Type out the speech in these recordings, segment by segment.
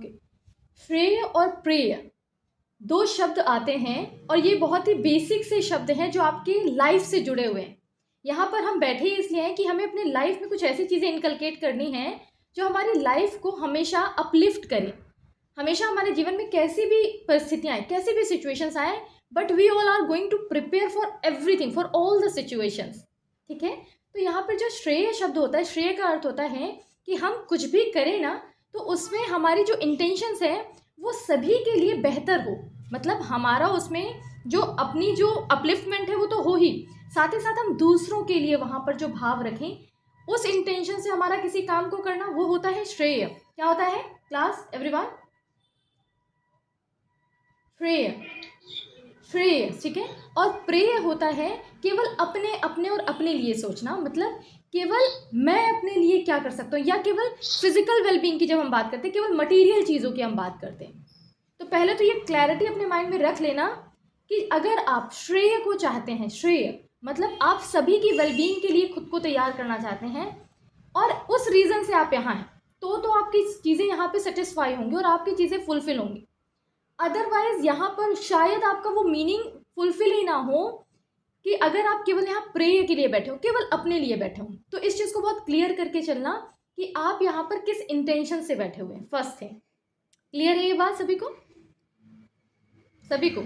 Okay, श्रेय और प्रेय दो शब्द आते हैं और ये बहुत ही बेसिक से शब्द हैं जो आपकी लाइफ से जुड़े हुए हैं। यहाँ पर हम बैठे ही इसलिए हैं कि हमें अपनी लाइफ में कुछ ऐसी चीज़ें इनकलकेट करनी हैं जो हमारी लाइफ को हमेशा अपलिफ्ट करें। हमेशा हमारे जीवन में कैसी भी परिस्थितियाँ आए, कैसी भी सिचुएशंस आए, but we all are going to prepare for everything, for all the situations. ठीक है, तो यहाँ पर जो श्रेय शब्द होता है, श्रेय का अर्थ होता है कि हम कुछ भी करें ना तो उसमें हमारी जो इंटेंशंस है वो सभी के लिए बेहतर हो। मतलब हमारा उसमें जो अपनी जो अपलिफ्टमेंट है वो तो हो ही, साथ हम दूसरों के लिए वहाँ पर जो भाव रखें, उस इंटेंशन से हमारा किसी काम को करना, वो होता है श्रेय। क्या होता है क्लास एवरीवन? श्रेय, श्रेय, ठीक है। और प्रेय होता है केवल अपने अपने और अपने लिए सोचना, मतलब केवल मैं अपने लिए क्या कर सकता हूँ, या केवल फिजिकल वेलबींग की जब हम बात करते हैं, केवल मटेरियल चीज़ों की हम बात करते हैं। तो पहले तो ये क्लैरिटी अपने माइंड में रख लेना कि अगर आप श्रेय को चाहते हैं, श्रेय मतलब आप सभी की वेलबींग के लिए खुद को तैयार करना चाहते हैं और उस रीज़न से आप यहाँ हैं, तो आपकी चीज़ें यहाँ पे सेटिस्फाई होंगी और आपकी चीज़ें फुलफिल होंगी। अदरवाइज यहाँ पर शायद आपका वो मीनिंग फुलफिल ही ना हो कि अगर आप केवल यहाँ प्रेय के लिए बैठे हो, केवल अपने लिए बैठे हो। तो इस चीज़ को बहुत क्लियर करके चलना कि आप यहाँ पर किस इंटेंशन से बैठे हुए हैं, फर्स्ट थिंग। क्लियर है ये बात सभी को? सभी को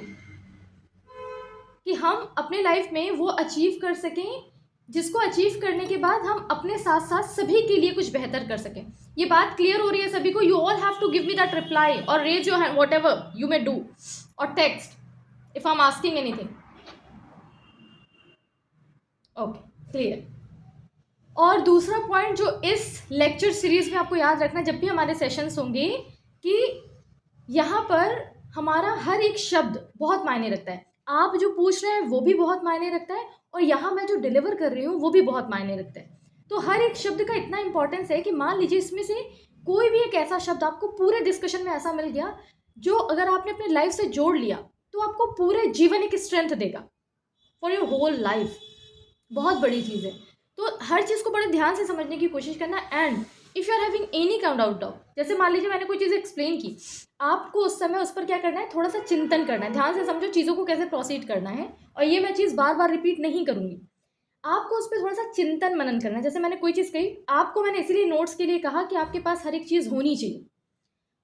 कि हम अपने लाइफ में वो अचीव कर सकें जिसको अचीव करने के बाद हम अपने साथ साथ सभी के लिए कुछ बेहतर कर सकें। ये बात क्लियर हो रही है सभी को? You all have to give me that reply और raise your hand, whatever you may do, और text if I am asking anything. Okay, clear. और दूसरा पॉइंट जो इस लेक्चर सीरीज में आपको याद रखना, जब भी हमारे सेशंस होंगे, कि यहाँ पर हमारा हर एक शब्द बहुत मायने रखता है। आप जो पूछ रहे हैं वो भी बहुत मायने रखता है और यहाँ मैं जो डिलीवर कर रही हूँ वो भी बहुत मायने रखता है। तो हर एक शब्द का इतना इंपॉर्टेंस है कि मान लीजिए इसमें से कोई भी एक ऐसा शब्द आपको पूरे डिस्कशन में ऐसा मिल गया जो अगर आपने अपनी लाइफ से जोड़ लिया तो आपको पूरे जीवन एक स्ट्रेंथ देगा फॉर योर होल लाइफ। बहुत बड़ी चीज़ है। तो हर चीज़ को बड़े ध्यान से समझने की कोशिश करना। And if you are having any kind out doubt, जैसे मान लीजिए मैंने कोई चीज़ एक्सप्लेन की, आपको उस समय उस पर क्या करना है, थोड़ा सा चिंतन करना है, ध्यान से समझो चीज़ों को कैसे प्रोसीड करना है। और ये मैं चीज़ बार बार रिपीट नहीं करूँगी, आपको उस पर थोड़ा सा चिंतन मनन करना है। जैसे मैंने कोई चीज़ कही, आपको मैंने इसीलिए नोट्स के लिए कहा कि आपके पास हर एक चीज़ होनी चाहिए,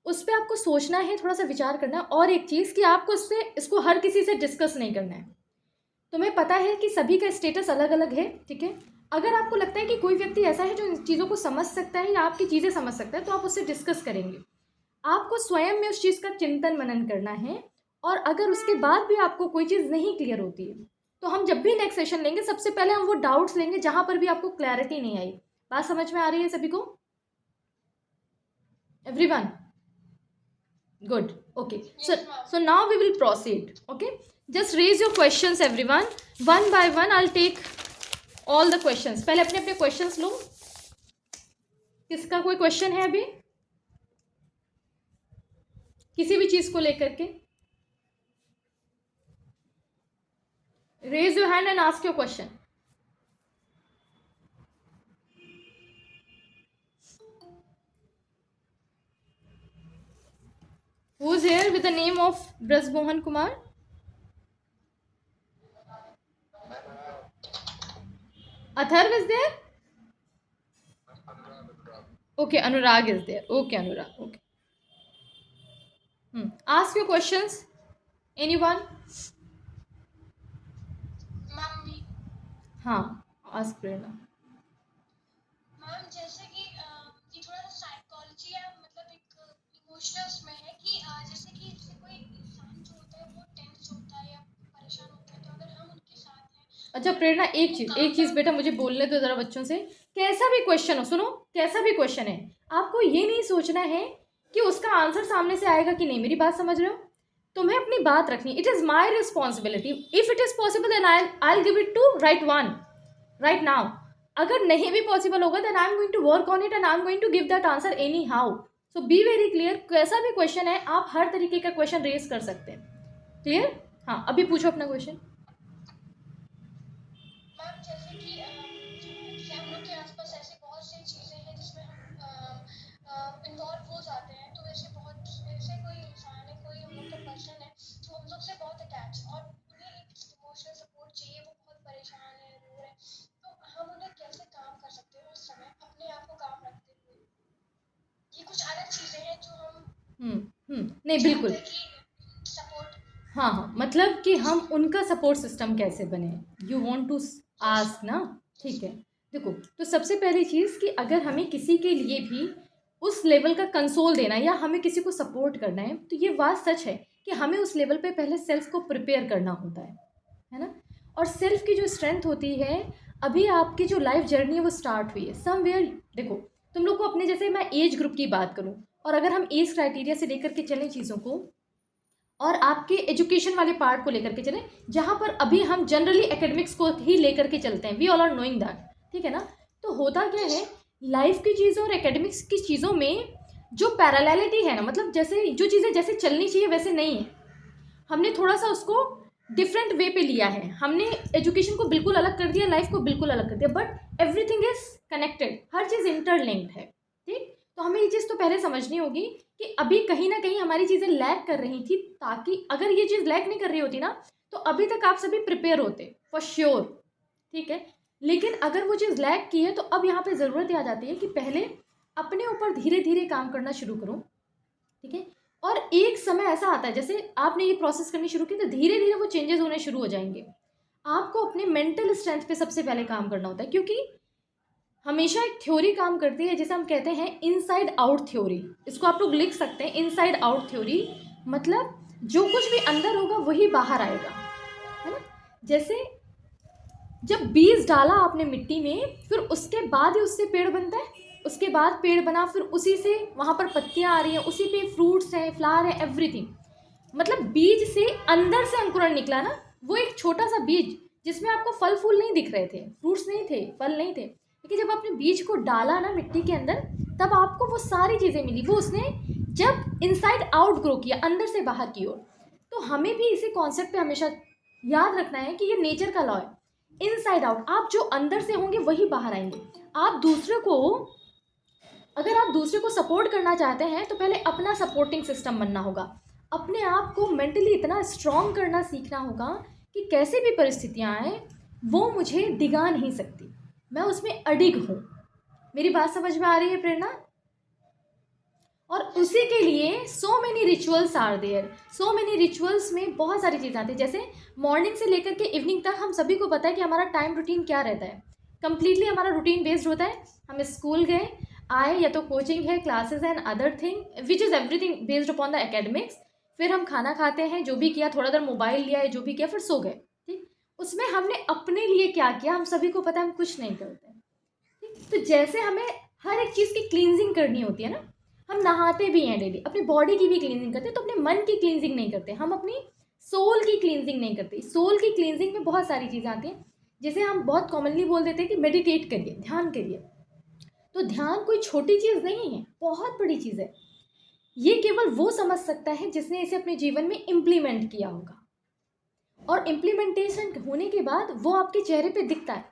उस पर आपको सोचना है, थोड़ा सा विचार करना है। और एक चीज़ कि आपको इसको हर किसी से डिस्कस नहीं करना है। तुम्हें पता है कि सभी का स्टेटस अलग अलग है, ठीक है। अगर आपको लगता है कि कोई व्यक्ति ऐसा है जो इन चीज़ों को समझ सकता है या आपकी चीज़ें समझ सकता है, तो आप उससे डिस्कस करेंगे। आपको स्वयं में उस चीज़ का चिंतन मनन करना है। और अगर उसके बाद भी आपको कोई चीज़ नहीं क्लियर होती है, तो हम जब भी नेक्स्ट सेशन लेंगे, सबसे पहले हम वो डाउट्स लेंगे जहाँ पर भी आपको क्लैरिटी नहीं आई। बात समझ में आ रही है सभी को? Everyone good? Okay, so now we will proceed. Okay, just raise your questions everyone, one by one I'll take all the questions. पहले अपने अपने questions लो। किसका कोई क्वेश्चन है अभी किसी भी चीज को लेकर के? Raise your hand and ask your question. Who is here with the name of Brajmohan Kumar? Atharv is there? Okay, Anurag is there. Okay, Anurag. Okay. Ask your questions. Anyone? हाँ, ask प्रेरणा। Ma'am जैसे कि ये थोड़ा सा psychology है, मतलब एक emotional उसमें है कि जैसे कि जैसे कोई इंसान जो होता है वो टेंस होता है या परेशान होता है, तो अगर हम उनके साथ हैं। अच्छा प्रेरणा, एक चीज बेटा मुझे बोलने दो जरा बच्चों से। कैसा भी क्वेश्चन हो, सुनो, कैसा भी क्वेश्चन है, आपको ये नहीं सोचना है कि उसका आंसर सामने से आएगा कि नहीं। मेरी बात समझ रहे हो? तुम्हें अपनी बात रखनी। It is my responsibility. If it is possible then I give it to right one right now. अगर नहीं भी पॉसिबल होगा then I am going to work on it and I am going to give that answer anyhow. So be very clear. कैसा भी question है, आप हर तरीके का क्वेश्चन रेज कर सकते हैं। क्लियर? हाँ, अभी पूछो अपना क्वेश्चन। मैम जैसे कि जैसे हम लोग के आसपास ऐसी बहुत सी चीज़ें हैं जिसमें हम इन्वॉल्व हो जाते हैं, तो ऐसे बहुत है जो हम नहीं चाहते बिल्कुल। हैं कि सपोर्ट। हाँ हाँ, मतलब कि हम उनका सपोर्ट सिस्टम कैसे बने, you want to yes ask ना। यस ठीक है। देखो, तो सबसे पहली चीज़ कि अगर हमें किसी के लिए भी उस लेवल का कंसोल देना है या हमें किसी को सपोर्ट करना है, तो ये बात सच है कि हमें उस लेवल पे पहले सेल्फ को प्रिपेयर करना होता है ना। और सेल्फ की जो स्ट्रेंथ होती है, अभी आपकी जो लाइफ जर्नी है वो स्टार्ट हुई है समवेयर। देखो, तुम लोग को अपने, जैसे मैं एज ग्रुप की बात करूँ, और अगर हम एज क्राइटेरिया से लेकर के चलें चीज़ों को, और आपके एजुकेशन वाले पार्ट को लेकर के चलें, जहाँ पर अभी हम जनरली एकेडमिक्स को ही लेकर के चलते हैं, we all are knowing that, ठीक है ना। तो होता क्या है, लाइफ की चीज़ों और एकेडमिक्स की चीज़ों में जो पैरेललिटी है ना, मतलब जैसे जो चीज़ें जैसे चलनी चाहिए वैसे नहीं है, हमने थोड़ा सा उसको डिफरेंट वे पे लिया है। हमने एजुकेशन को बिल्कुल अलग कर दिया, लाइफ को बिल्कुल अलग कर दिया, but everything is connected, her cheese interlinked है। ठीक, तो हमें ये चीज़ तो पहले समझनी होगी कि अभी कहीं ना कहीं हमारी चीज़ें लैग कर रही थी, ताकि अगर ये चीज़ लैग नहीं कर रही होती ना, तो अभी तक आप सभी प्रिपेयर होते फॉर श्योर। ठीक है, लेकिन अगर वो चीज़ लैग की है, तो अब यहाँ पे ज़रूरत ये आ जाती है कि पहले अपने ऊपर धीरे धीरे काम करना शुरू करो। ठीक है, और एक समय ऐसा आता है, जैसे आपने ये प्रोसेस करनी शुरू की, तो धीरे धीरे वो चेंजेस होने शुरू हो जाएंगे। आपको अपने मेंटल स्ट्रेंथ पे सबसे पहले काम करना होता है, क्योंकि हमेशा एक थ्योरी काम करती है जिसे हम कहते हैं इनसाइड आउट थ्योरी। इसको आप लोग लिख सकते हैं, इनसाइड आउट थ्योरी। मतलब जो कुछ भी अंदर होगा वही बाहर आएगा, है ना। जैसे जब बीज डाला आपने मिट्टी में, फिर उसके बाद ही उससे पेड़ बनता है, उसके बाद पेड़ बना, फिर उसी से वहाँ पर पत्तियाँ आ रही हैं, उसी पे फ्रूट्स हैं, फ्लावर है, एवरीथिंग। मतलब बीज से अंदर से अंकुरण निकला ना, वो एक छोटा सा बीज जिसमें आपको फल फूल नहीं दिख रहे थे, फ्रूट्स नहीं थे, फल नहीं थे, लेकिन जब आपने बीज को डाला ना मिट्टी के अंदर, तब आपको वो सारी चीज़ें मिली। वो उसने जब इनसाइड आउट ग्रो किया, अंदर से बाहर की ओर। तो हमें भी इसी कॉन्सेप्ट पे हमेशा याद रखना है कि ये नेचर का लॉ है, इनसाइड आउट। आप जो अंदर से होंगे वही बाहर आएंगे। आप दूसरे को, अगर आप दूसरे को सपोर्ट करना चाहते हैं, तो पहले अपना सपोर्टिंग सिस्टम बनना होगा। अपने आप को मेंटली इतना स्ट्रांग करना सीखना होगा कि कैसे भी परिस्थितियां आए, वो मुझे डिगा नहीं सकती, मैं उसमें अडिग हूँ। मेरी बात समझ में आ रही है प्रेरणा? और उसी के लिए so many rituals are there, so many rituals में बहुत सारी चीज़ें आती है। जैसे मॉर्निंग से लेकर के इवनिंग तक हम सभी को पता है कि हमारा टाइम रूटीन क्या रहता है। कंप्लीटली हमारा रूटीन बेस्ड होता है। हम स्कूल गए, आए, या तो कोचिंग है, classes and other thing which is everything based upon the academics. फिर हम खाना खाते हैं, जो भी किया, थोड़ा देर मोबाइल लिया, जो भी किया, फिर सो गए। ठीक, उसमें हमने अपने लिए क्या किया हम सभी को पता है, हम कुछ नहीं करते। ठीक, तो जैसे हमें हर एक चीज़ की क्लींजिंग करनी होती है ना, हम नहाते भी हैं डेली, अपनी बॉडी की भी क्लींजिंग करते हैं, तो अपने मन की क्लींजिंग नहीं करते, हम अपनी सोल की क्लींजिंग नहीं करते। सोल की क्लींजिंग में बहुत सारी चीज़ें आती हैं, जैसे हम बहुत कॉमनली बोल देते हैं कि मेडिटेट करिए, ध्यान करिए। तो ध्यान कोई छोटी चीज़ नहीं है, बहुत बड़ी चीज़ है। ये केवल वो समझ सकता है जिसने इसे अपने जीवन में इम्प्लीमेंट किया होगा, और इम्प्लीमेंटेशन होने के बाद वो आपके चेहरे पे दिखता है,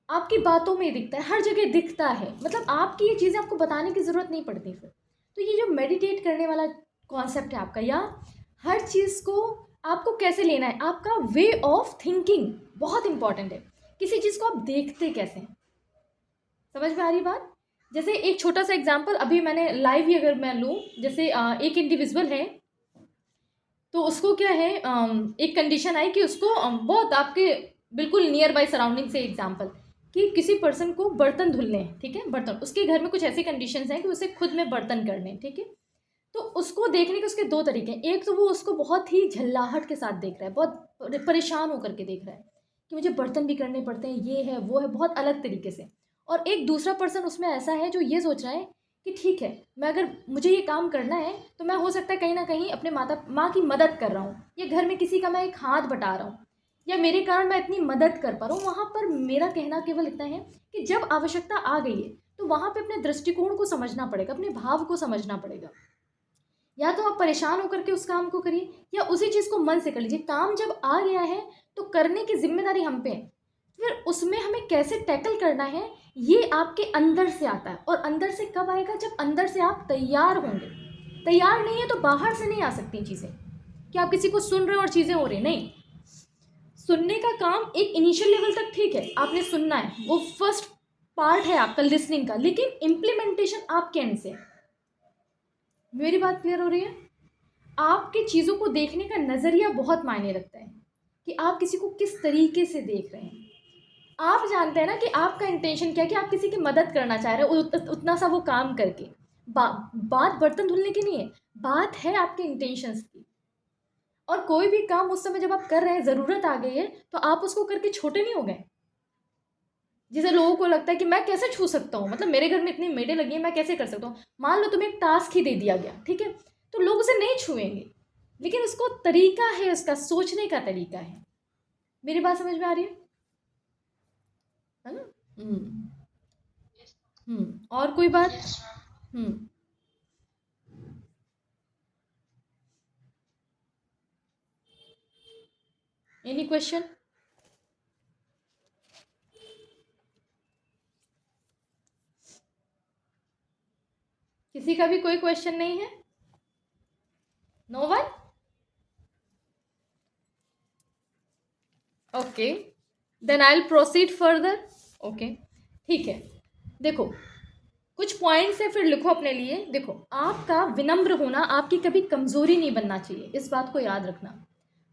आपकी बातों में दिखता है, हर जगह दिखता है। मतलब आपकी ये चीज़ें आपको बताने की ज़रूरत नहीं पड़ती फिर। तो ये जो मेडिटेट करने वाला कॉन्सेप्ट है आपका, या हर चीज़ को आपको कैसे लेना है, आपका वे ऑफ थिंकिंग बहुत इंपॉर्टेंट है। किसी चीज़ को आप देखते कैसे हैं, समझ में आ रही बात? जैसे एक छोटा सा एग्जांपल अभी मैंने लाइव ही अगर मैं लूँ, जैसे एक इंडिविजुअल है, तो उसको क्या है, एक कंडीशन आई कि उसको बहुत आपके बिल्कुल नियर बाय सराउंडिंग से एग्जांपल, कि किसी पर्सन को बर्तन धुलने हैं, ठीक है, बर्तन, उसके घर में कुछ ऐसी कंडीशंस हैं कि उसे खुद में बर्तन करने हैं, ठीक है। तो उसको देखने के उसके दो तरीके हैं। एक तो वो उसको बहुत ही झल्लाहट के साथ देख रहा है, बहुत परेशान होकर के देख रहा है कि मुझे बर्तन भी करने पड़ते हैं, ये है वो है, बहुत अलग तरीके से। और एक दूसरा पर्सन उसमें ऐसा है जो ये सोच रहा है कि ठीक है, मैं अगर मुझे ये काम करना है, तो मैं हो सकता है कहीं ना कहीं अपने माँ की मदद कर रहा हूँ, या घर में किसी का मैं एक हाथ बटा रहा हूँ, या मेरे कारण मैं इतनी मदद कर पा रहा हूँ। वहाँ पर मेरा कहना केवल इतना है कि जब आवश्यकता आ गई है, तो वहाँ पे अपने दृष्टिकोण को समझना पड़ेगा, अपने भाव को समझना पड़ेगा। या तो आप परेशान होकर के उस काम को करिए, या उसी चीज़ को मन से कर लीजिए। काम जब आ गया है, तो करने की जिम्मेदारी हम पे है। फिर उसमें हमें कैसे टैकल करना है, ये आपके अंदर से आता है। और अंदर से कब आएगा? जब अंदर से आप तैयार होंगे। तैयार नहीं है तो बाहर से नहीं आ सकती चीज़ें, कि आप किसी को सुन रहे हो और चीज़ें हो रही, नहीं। सुनने का काम एक इनिशियल लेवल तक ठीक है, आपने सुनना है, वो फर्स्ट पार्ट है आपका लिसनिंग का, लेकिन इम्प्लीमेंटेशन आपके एंड से है। मेरी बात क्लियर हो रही है? आपके चीज़ों को देखने का नज़रिया बहुत मायने रखता है कि आप किसी को किस तरीके से देख रहे हैं। आप जानते हैं ना कि आपका इंटेंशन क्या है, कि आप किसी की मदद करना चाह रहे हो उतना सा वो काम करके। बात बर्तन धुलने की नहीं है, बात है आपके इंटेंशंस की। और कोई भी काम उस समय जब आप कर रहे हैं, ज़रूरत आ गई है, तो आप उसको करके छोटे नहीं हो गए। जैसे लोगों को लगता है कि मैं कैसे छू सकता हूँ, मतलब मेरे घर में इतनी मेडें लगी हैं, मैं कैसे कर सकता हूँ। मान लो तुम्हें एक टास्क ही दे दिया गया, ठीक है, तो लोग उसे नहीं छुएंगे, लेकिन उसको तरीका है, उसका सोचने का तरीका है। मेरी बात समझ में आ रही है ना? हम्म। और कोई बात? Yes ma'am. Hmm. Any question? किसी का भी कोई क्वेश्चन नहीं है? No one? Okay, then I will proceed further. Okay, ठीक है। देखो, कुछ पॉइंट्स है, फिर लिखो अपने लिए। देखो, आपका विनम्र होना आपकी कभी कमजोरी नहीं बनना चाहिए, इस बात को याद रखना।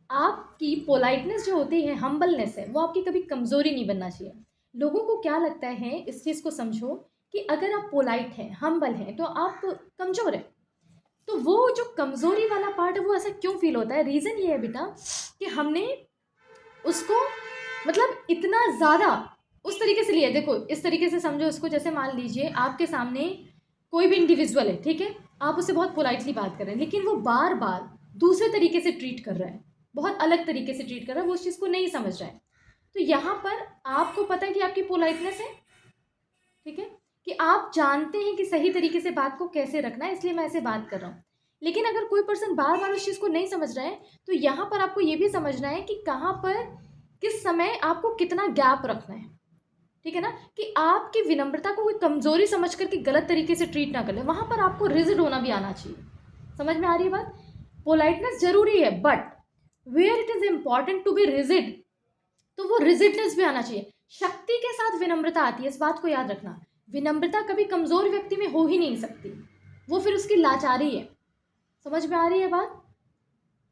आपकी पोलाइटनेस जो होती है, हम्बलनेस है, वो आपकी कभी कमजोरी नहीं बनना चाहिए। लोगों को क्या लगता है, इस चीज़ को समझो कि अगर आप पोलाइट हैं, हम्बल हैं, तो आप कमज़ोर हैं। तो वो जो कमज़ोरी वाला पार्ट है, वो ऐसा क्यों फील होता है? रीज़न ये है बेटा कि हमने उसको, मतलब इतना ज़्यादा उस तरीके से लिया। देखो, इस तरीके से समझो इसको, जैसे मान लीजिए आपके सामने कोई भी इंडिविजुअल है, ठीक है, आप उससे बहुत पोलाइटली बात कर रहे हैं, लेकिन वो बार बार दूसरे तरीके से ट्रीट कर रहा है, बहुत अलग तरीके से ट्रीट कर रहा है, वो उस चीज़ को नहीं समझ रहा है। तो यहाँ पर आपको पता है कि आपकी पोलाइटनेस है, ठीक है, कि आप जानते हैं कि सही तरीके से बात को कैसे रखना है, इसलिए मैं ऐसे बात कर रहा हूँ। लेकिन अगर कोई पर्सन बार बार उस चीज़ को नहीं समझ रहा है, तो यहाँ पर आपको ये भी समझना है कि कहाँ पर, किस समय आपको कितना गैप रखना है, ठीक है ना, कि आपकी विनम्रता को कोई कमजोरी समझ करके गलत तरीके से ट्रीट ना कर ले। वहां पर आपको रिजिड होना भी आना चाहिए। समझ में आ रही है बात? पोलाइटनेस जरूरी है, but where it is important to be rigid, तो वो रिजिडनेस भी आना चाहिए। शक्ति के साथ विनम्रता आती है, इस बात को याद रखना। विनम्रता कभी कमजोर व्यक्ति में हो ही नहीं सकती, वो फिर उसकी लाचारी है। समझ में आ रही है बात?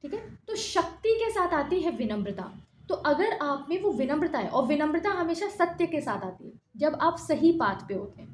ठीक है, तो शक्ति के साथ आती है विनम्रता। तो अगर आप में वो विनम्रता है, और विनम्रता हमेशा सत्य के साथ आती है, जब आप सही पाथ पे होते हैं,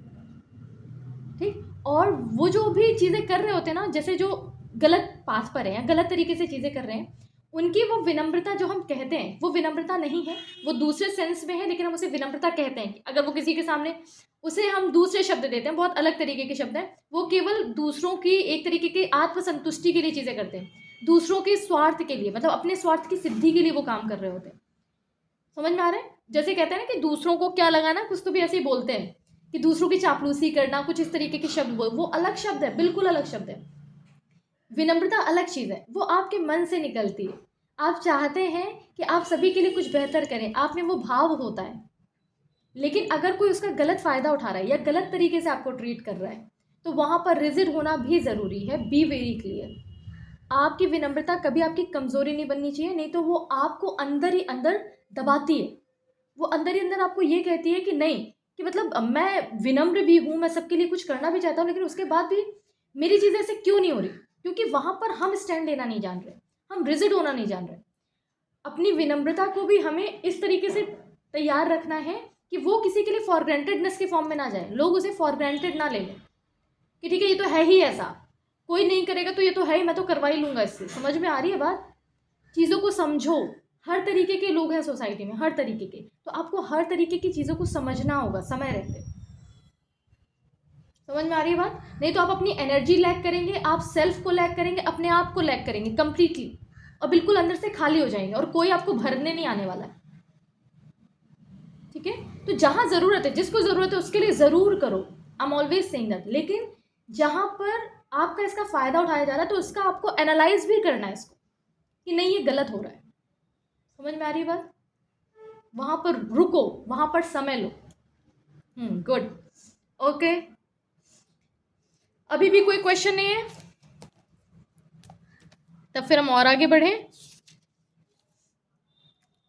ठीक, और वो जो भी चीज़ें कर रहे होते हैं ना, जैसे जो गलत पाथ पर है या गलत तरीके से चीज़ें कर रहे हैं, उनकी वो विनम्रता जो हम कहते हैं, वो विनम्रता नहीं है, वो दूसरे सेंस में है, लेकिन हम उसे विनम्रता कहते हैं। अगर वो किसी के सामने, उसे हम दूसरे शब्द देते हैं, बहुत अलग तरीके के शब्द हैं, वो केवल दूसरों की एक तरीके की आत्मसंतुष्टि के लिए चीज़ें करते हैं, दूसरों के स्वार्थ के लिए, मतलब अपने स्वार्थ की सिद्धि के लिए वो काम कर रहे होते हैं। समझ में आ रहा है? जैसे कहते हैं ना कि दूसरों को क्या लगाना, कुछ तो भी ऐसे ही बोलते हैं कि दूसरों की चापलूसी करना, कुछ इस तरीके के शब्द बोल, वो अलग शब्द है, बिल्कुल अलग शब्द है। विनम्रता अलग चीज़ है, वो आपके मन से निकलती है। आप चाहते हैं कि आप सभी के लिए कुछ बेहतर करें, आप में वो भाव होता है। लेकिन अगर कोई उसका गलत फ़ायदा उठा रहा है या गलत तरीके से आपको ट्रीट कर रहा है, तो वहाँ पर रिजिड होना भी ज़रूरी है। B very clear. आपकी विनम्रता कभी आपकी कमज़ोरी नहीं बननी चाहिए, नहीं तो वो आपको अंदर ही अंदर दबाती है। वो अंदर ही अंदर आपको ये कहती है कि नहीं, कि मतलब मैं विनम्र भी हूँ, मैं सबके लिए कुछ करना भी चाहता हूँ, लेकिन उसके बाद भी मेरी चीज़ें ऐसे क्यों नहीं हो रही? क्योंकि वहाँ पर हम स्टैंड लेना नहीं जान रहे, हम रिजिड होना नहीं जान रहे। अपनी विनम्रता को भी हमें इस तरीके से तैयार रखना है कि वो किसी के लिए फॉर ग्रांटेडनेस के फॉर्म में ना जाए, लोग उसे फॉर ग्रांटेड ना ले लें कि ठीक है, ये तो है ही ऐसा, कोई नहीं करेगा तो ये तो है ही, मैं तो करवा ही लूंगा इससे। समझ में आ रही है बात? चीज़ों को समझो। हर तरीके के लोग हैं सोसाइटी में, हर तरीके के, तो आपको हर तरीके की चीज़ों को समझना होगा समय रहते। समझ में आ रही है बात? नहीं तो आप अपनी एनर्जी लैक करेंगे, आप सेल्फ को लैक करेंगे, अपने आप को लैक करेंगे कंप्लीटली, और बिल्कुल अंदर से खाली हो जाएंगे, और कोई आपको भरने नहीं आने वाला है। ठीक है, तो जहां ज़रूरत है, जिसको ज़रूरत है उसके लिए ज़रूर करो, I am always saying that. लेकिन जहां पर आपका इसका फ़ायदा उठाया जा रहा है, तो इसका आपको एनालाइज भी करना है इसको, कि नहीं ये गलत हो रहा है। समझ में आ रही है बात? वहां पर रुको, वहां पर समय लो। गुड। ओके, अभी भी कोई क्वेश्चन नहीं है? तब फिर हम और आगे बढ़ें।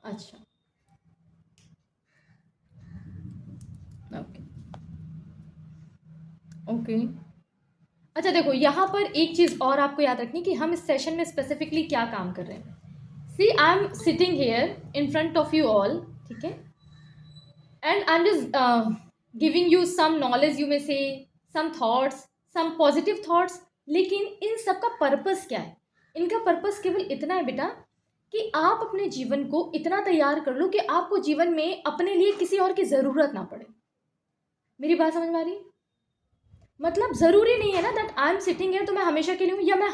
अच्छा, ओके ओके। अच्छा देखो, यहाँ पर एक चीज़ और आपको याद रखनी कि हम इस सेशन में स्पेसिफिकली क्या काम कर रहे हैं. See I am sitting here in front of you all, ठीक है, and I am just giving you some knowledge, you may say some thoughts, some positive thoughts. लेकिन इन सब का पर्पस क्या है? इनका पर्पस केवल इतना है बेटा कि आप अपने जीवन को इतना तैयार कर लो कि आपको जीवन में अपने लिए किसी और की ज़रूरत ना पड़े. मेरी बात समझ में आ रही है? मतलब ज़रूरी नहीं है ना that I am sitting here तो मैं हमेशा के लिए हूँ, या मैं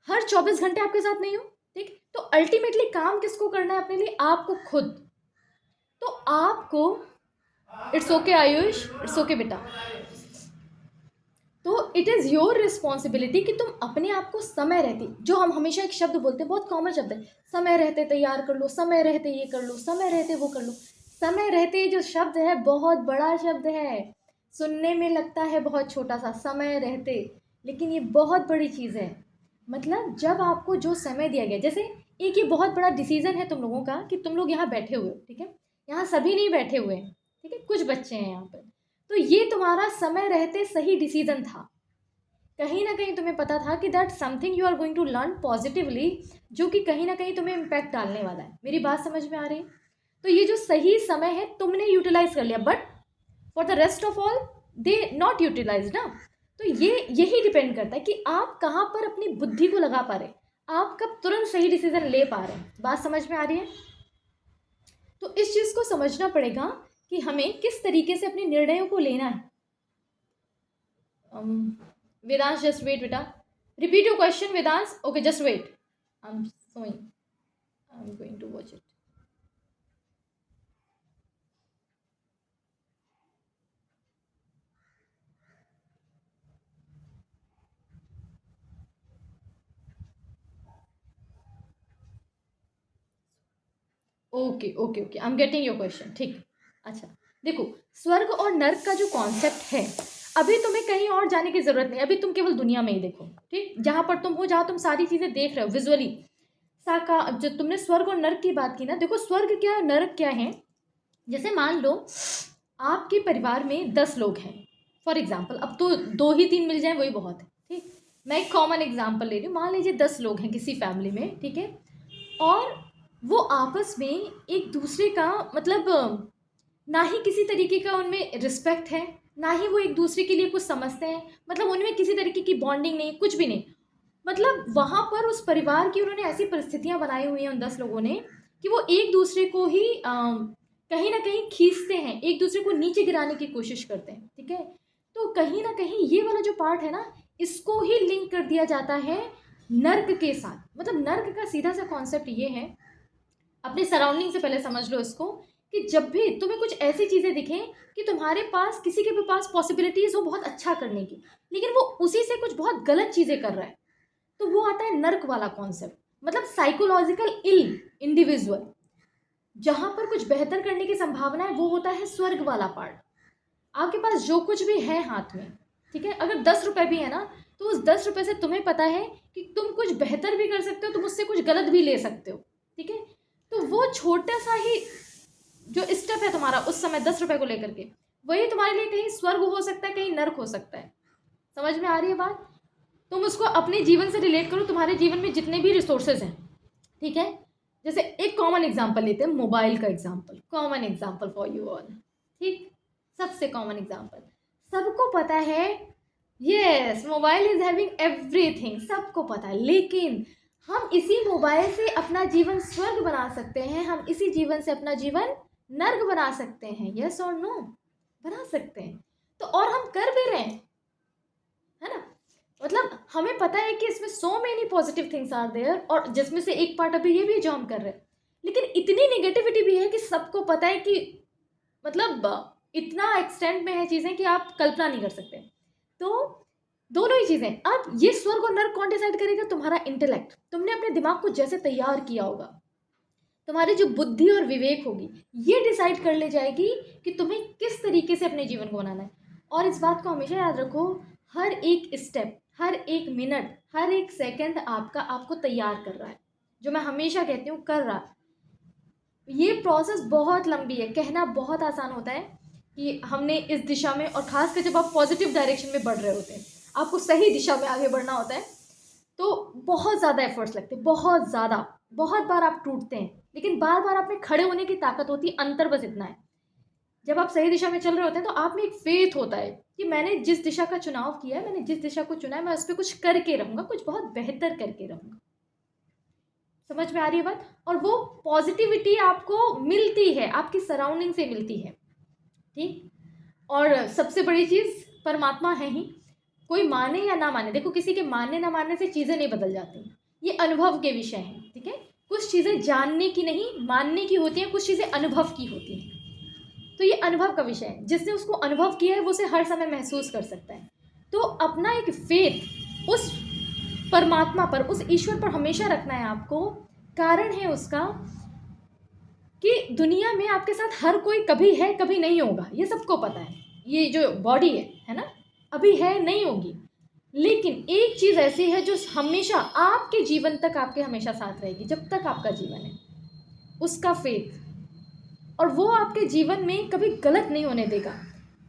हर 24 घंटे आपके साथ नहीं हूँ. ठीक, तो अल्टीमेटली काम किसको करना है अपने लिए? आपको खुद. तो आपको, it's okay Ayush, it's okay बेटा. तो इट इज़ योर रिस्पॉन्सिबिलिटी कि तुम अपने आप को समय रहते, जो हम हमेशा एक शब्द बोलते हैं, बहुत कॉमन शब्द है, समय रहते तैयार कर लो, समय रहते ये कर लो, समय रहते वो कर लो. समय रहते जो शब्द है बहुत बड़ा शब्द है. सुनने में लगता है बहुत छोटा सा, समय रहते, लेकिन ये बहुत बड़ी चीज़ है. मतलब जब आपको जो समय दिया गया, जैसे एक ये बहुत बड़ा डिसीज़न है तुम लोगों का कि तुम लोग यहाँ बैठे हुए हो, ठीक है, यहाँ सभी नहीं बैठे हुए हैं, ठीक है, कुछ बच्चे हैं यहाँ पर. तो ये तुम्हारा समय रहते सही डिसीजन था. कहीं ना कहीं तुम्हें पता था कि that something you are going to learn positively, जो कि कहीं ना कहीं तुम्हें इम्पैक्ट डालने वाला है. मेरी बात समझ में आ रही है? तो ये जो सही समय है तुमने यूटिलाइज कर लिया, but for the rest of all they not utilize ना. तो ये यही डिपेंड करता है कि आप कहाँ पर अपनी बुद्धि को लगा पा रहे, आप कब तुरंत सही डिसीजन ले पा रहे हैं. बात समझ में आ रही है? तो इस चीज़ को समझना पड़ेगा कि हमें किस तरीके से अपने निर्णयों को लेना है. वेदांश जस्ट वेट बेटा, repeat your question Vedansh. Okay just wait, I am showing, I am going to watch it. Okay okay okay, I am getting your question. ठीक, अच्छा देखो, स्वर्ग और नर्क का जो कॉन्सेप्ट है, अभी तुम्हें कहीं और जाने की ज़रूरत नहीं. अभी तुम केवल दुनिया में ही देखो, ठीक, जहाँ पर तुम हो, जहाँ तुम सारी चीज़ें देख रहे हो विजुअली. साका जो तुमने स्वर्ग और नर्क की बात की ना, देखो स्वर्ग क्या है, नर्क क्या है. जैसे मान लो आपके परिवार में 10 लोग हैं फॉर एग्जाम्पल, अब तो 2 ही 3 मिल जाएं वही बहुत है. ठीक, मैं एक कॉमन एग्जाम्पल ले रही हूँ. मान लीजिए 10 लोग हैं किसी फैमिली में, ठीक है, और वो आपस में एक दूसरे का मतलब ना ही किसी तरीके का उनमें रिस्पेक्ट है, ना ही वो एक दूसरे के लिए कुछ समझते हैं. मतलब उनमें किसी तरीके की बॉन्डिंग नहीं, कुछ भी नहीं. मतलब वहाँ पर उस परिवार की उन्होंने ऐसी परिस्थितियाँ बनाई हुई हैं उन 10 लोगों ने कि वो एक दूसरे को ही कहीं ना कहीं खींचते हैं, एक दूसरे को नीचे गिराने की कोशिश करते हैं. ठीक है, तो कहीं ना कहीं ये वाला जो पार्ट है ना, इसको ही लिंक कर दिया जाता है नर्क के साथ. मतलब नर्क का सीधा सा कॉन्सेप्ट ये है, अपने सराउंडिंग से पहले समझ लो इसको, कि जब भी तुम्हें कुछ ऐसी चीज़ें दिखें कि तुम्हारे पास किसी के भी पास पॉसिबिलिटीज़ हो बहुत अच्छा करने की, लेकिन वो उसी से कुछ बहुत गलत चीज़ें कर रहा है, तो वो आता है नर्क वाला कॉन्सेप्ट. मतलब साइकोलॉजिकल इल इंडिविजुअल, जहाँ पर कुछ बेहतर करने की संभावना है, वो होता है स्वर्ग वाला पार्ट. आपके पास जो कुछ भी है हाथ में, ठीक है, अगर 10 रुपये भी है ना, तो उस 10 रुपये से तुम्हें पता है कि तुम कुछ बेहतर भी कर सकते हो, तुम उससे कुछ गलत भी ले सकते हो. ठीक है, तो वो छोटा सा ही जो स्टेप है तुम्हारा उस समय 10 रुपये को लेकर के, वही तुम्हारे लिए कहीं स्वर्ग हो सकता है, कहीं नर्क हो सकता है. समझ में आ रही है बात? तुम उसको अपने जीवन से रिलेट करो, तुम्हारे जीवन में जितने भी रिसोर्सेज हैं, ठीक है, जैसे एक कॉमन एग्जांपल लेते हैं, मोबाइल का example, common example for you all. ठीक, सबसे कॉमन एग्जांपल, सबको पता है, yes mobile is having everything, सबको पता है, लेकिन हम इसी मोबाइल से अपना जीवन स्वर्ग बना सकते हैं, हम इसी जीवन से अपना जीवन नर्क बना सकते हैं. यस और नो? बना सकते हैं. तो और हम कर भी रहे हैं, है ना. मतलब हमें पता है कि इसमें so many positive things are there, और जिसमें से एक पार्ट अभी ये भी है जो हम कर रहे हैं, लेकिन इतनी नेगेटिविटी भी है कि सबको पता है कि मतलब इतना एक्सटेंट में है चीज़ें कि आप कल्पना नहीं कर सकते. तो दोनों ही चीज़ें, अब ये स्वर्ग और नर्क कौन डिसाइड करेगा? तुम्हारा इंटेलेक्ट. तुमने अपने दिमाग को जैसे तैयार किया होगा, तुम्हारी जो बुद्धि और विवेक होगी, ये डिसाइड कर ले जाएगी कि तुम्हें किस तरीके से अपने जीवन को बनाना है. और इस बात को हमेशा याद रखो, हर एक स्टेप, हर एक मिनट, हर एक सेकंड आपको तैयार कर रहा है. जो मैं हमेशा कहती हूँ, कर रहा है. ये प्रोसेस बहुत लंबी है. कहना बहुत आसान होता है कि हमने इस दिशा में, और खासकर जब आप पॉजिटिव डायरेक्शन में बढ़ रहे होते हैं, आपको सही दिशा में आगे बढ़ना होता है तो बहुत ज़्यादा एफर्ट्स लगते हैं, बहुत ज़्यादा। बहुत बार आप टूटते हैं, लेकिन बार बार आप में खड़े होने की ताकत होती है। अंतर बस इतना है, जब आप सही दिशा में चल रहे होते हैं तो आप में एक फेथ होता है कि मैंने जिस दिशा का चुनाव किया है, मैंने जिस दिशा को चुना है, मैं उस पर कुछ करके रहूँगा, कुछ बहुत बेहतर करके रहूँगा। समझ में आ रही है बात? और वो पॉजिटिविटी आपको मिलती है, आपकी सराउंडिंग से मिलती है। ठीक। और सबसे बड़ी चीज़ परमात्मा है ही। कोई माने या ना माने, देखो किसी के मानने ना मानने से चीज़ें नहीं बदल जाती, ये अनुभव के विषय हैं। ठीक है, कुछ चीज़ें जानने की नहीं मानने की होती हैं, कुछ चीज़ें अनुभव की होती हैं। तो ये अनुभव का विषय है, जिसने उसको अनुभव किया है वो उसे हर समय महसूस कर सकता है। तो अपना एक फेथ उस परमात्मा पर, उस ईश्वर पर हमेशा रखना है आपको। कारण है उसका कि दुनिया में आपके साथ हर कोई कभी है कभी नहीं होगा, ये सबको पता है। ये जो बॉडी है ना, अभी है नहीं होगी, लेकिन एक चीज़ ऐसी है जो हमेशा आपके जीवन तक आपके हमेशा साथ रहेगी, जब तक आपका जीवन है, उसका फेथ। और वो आपके जीवन में कभी गलत नहीं होने देगा।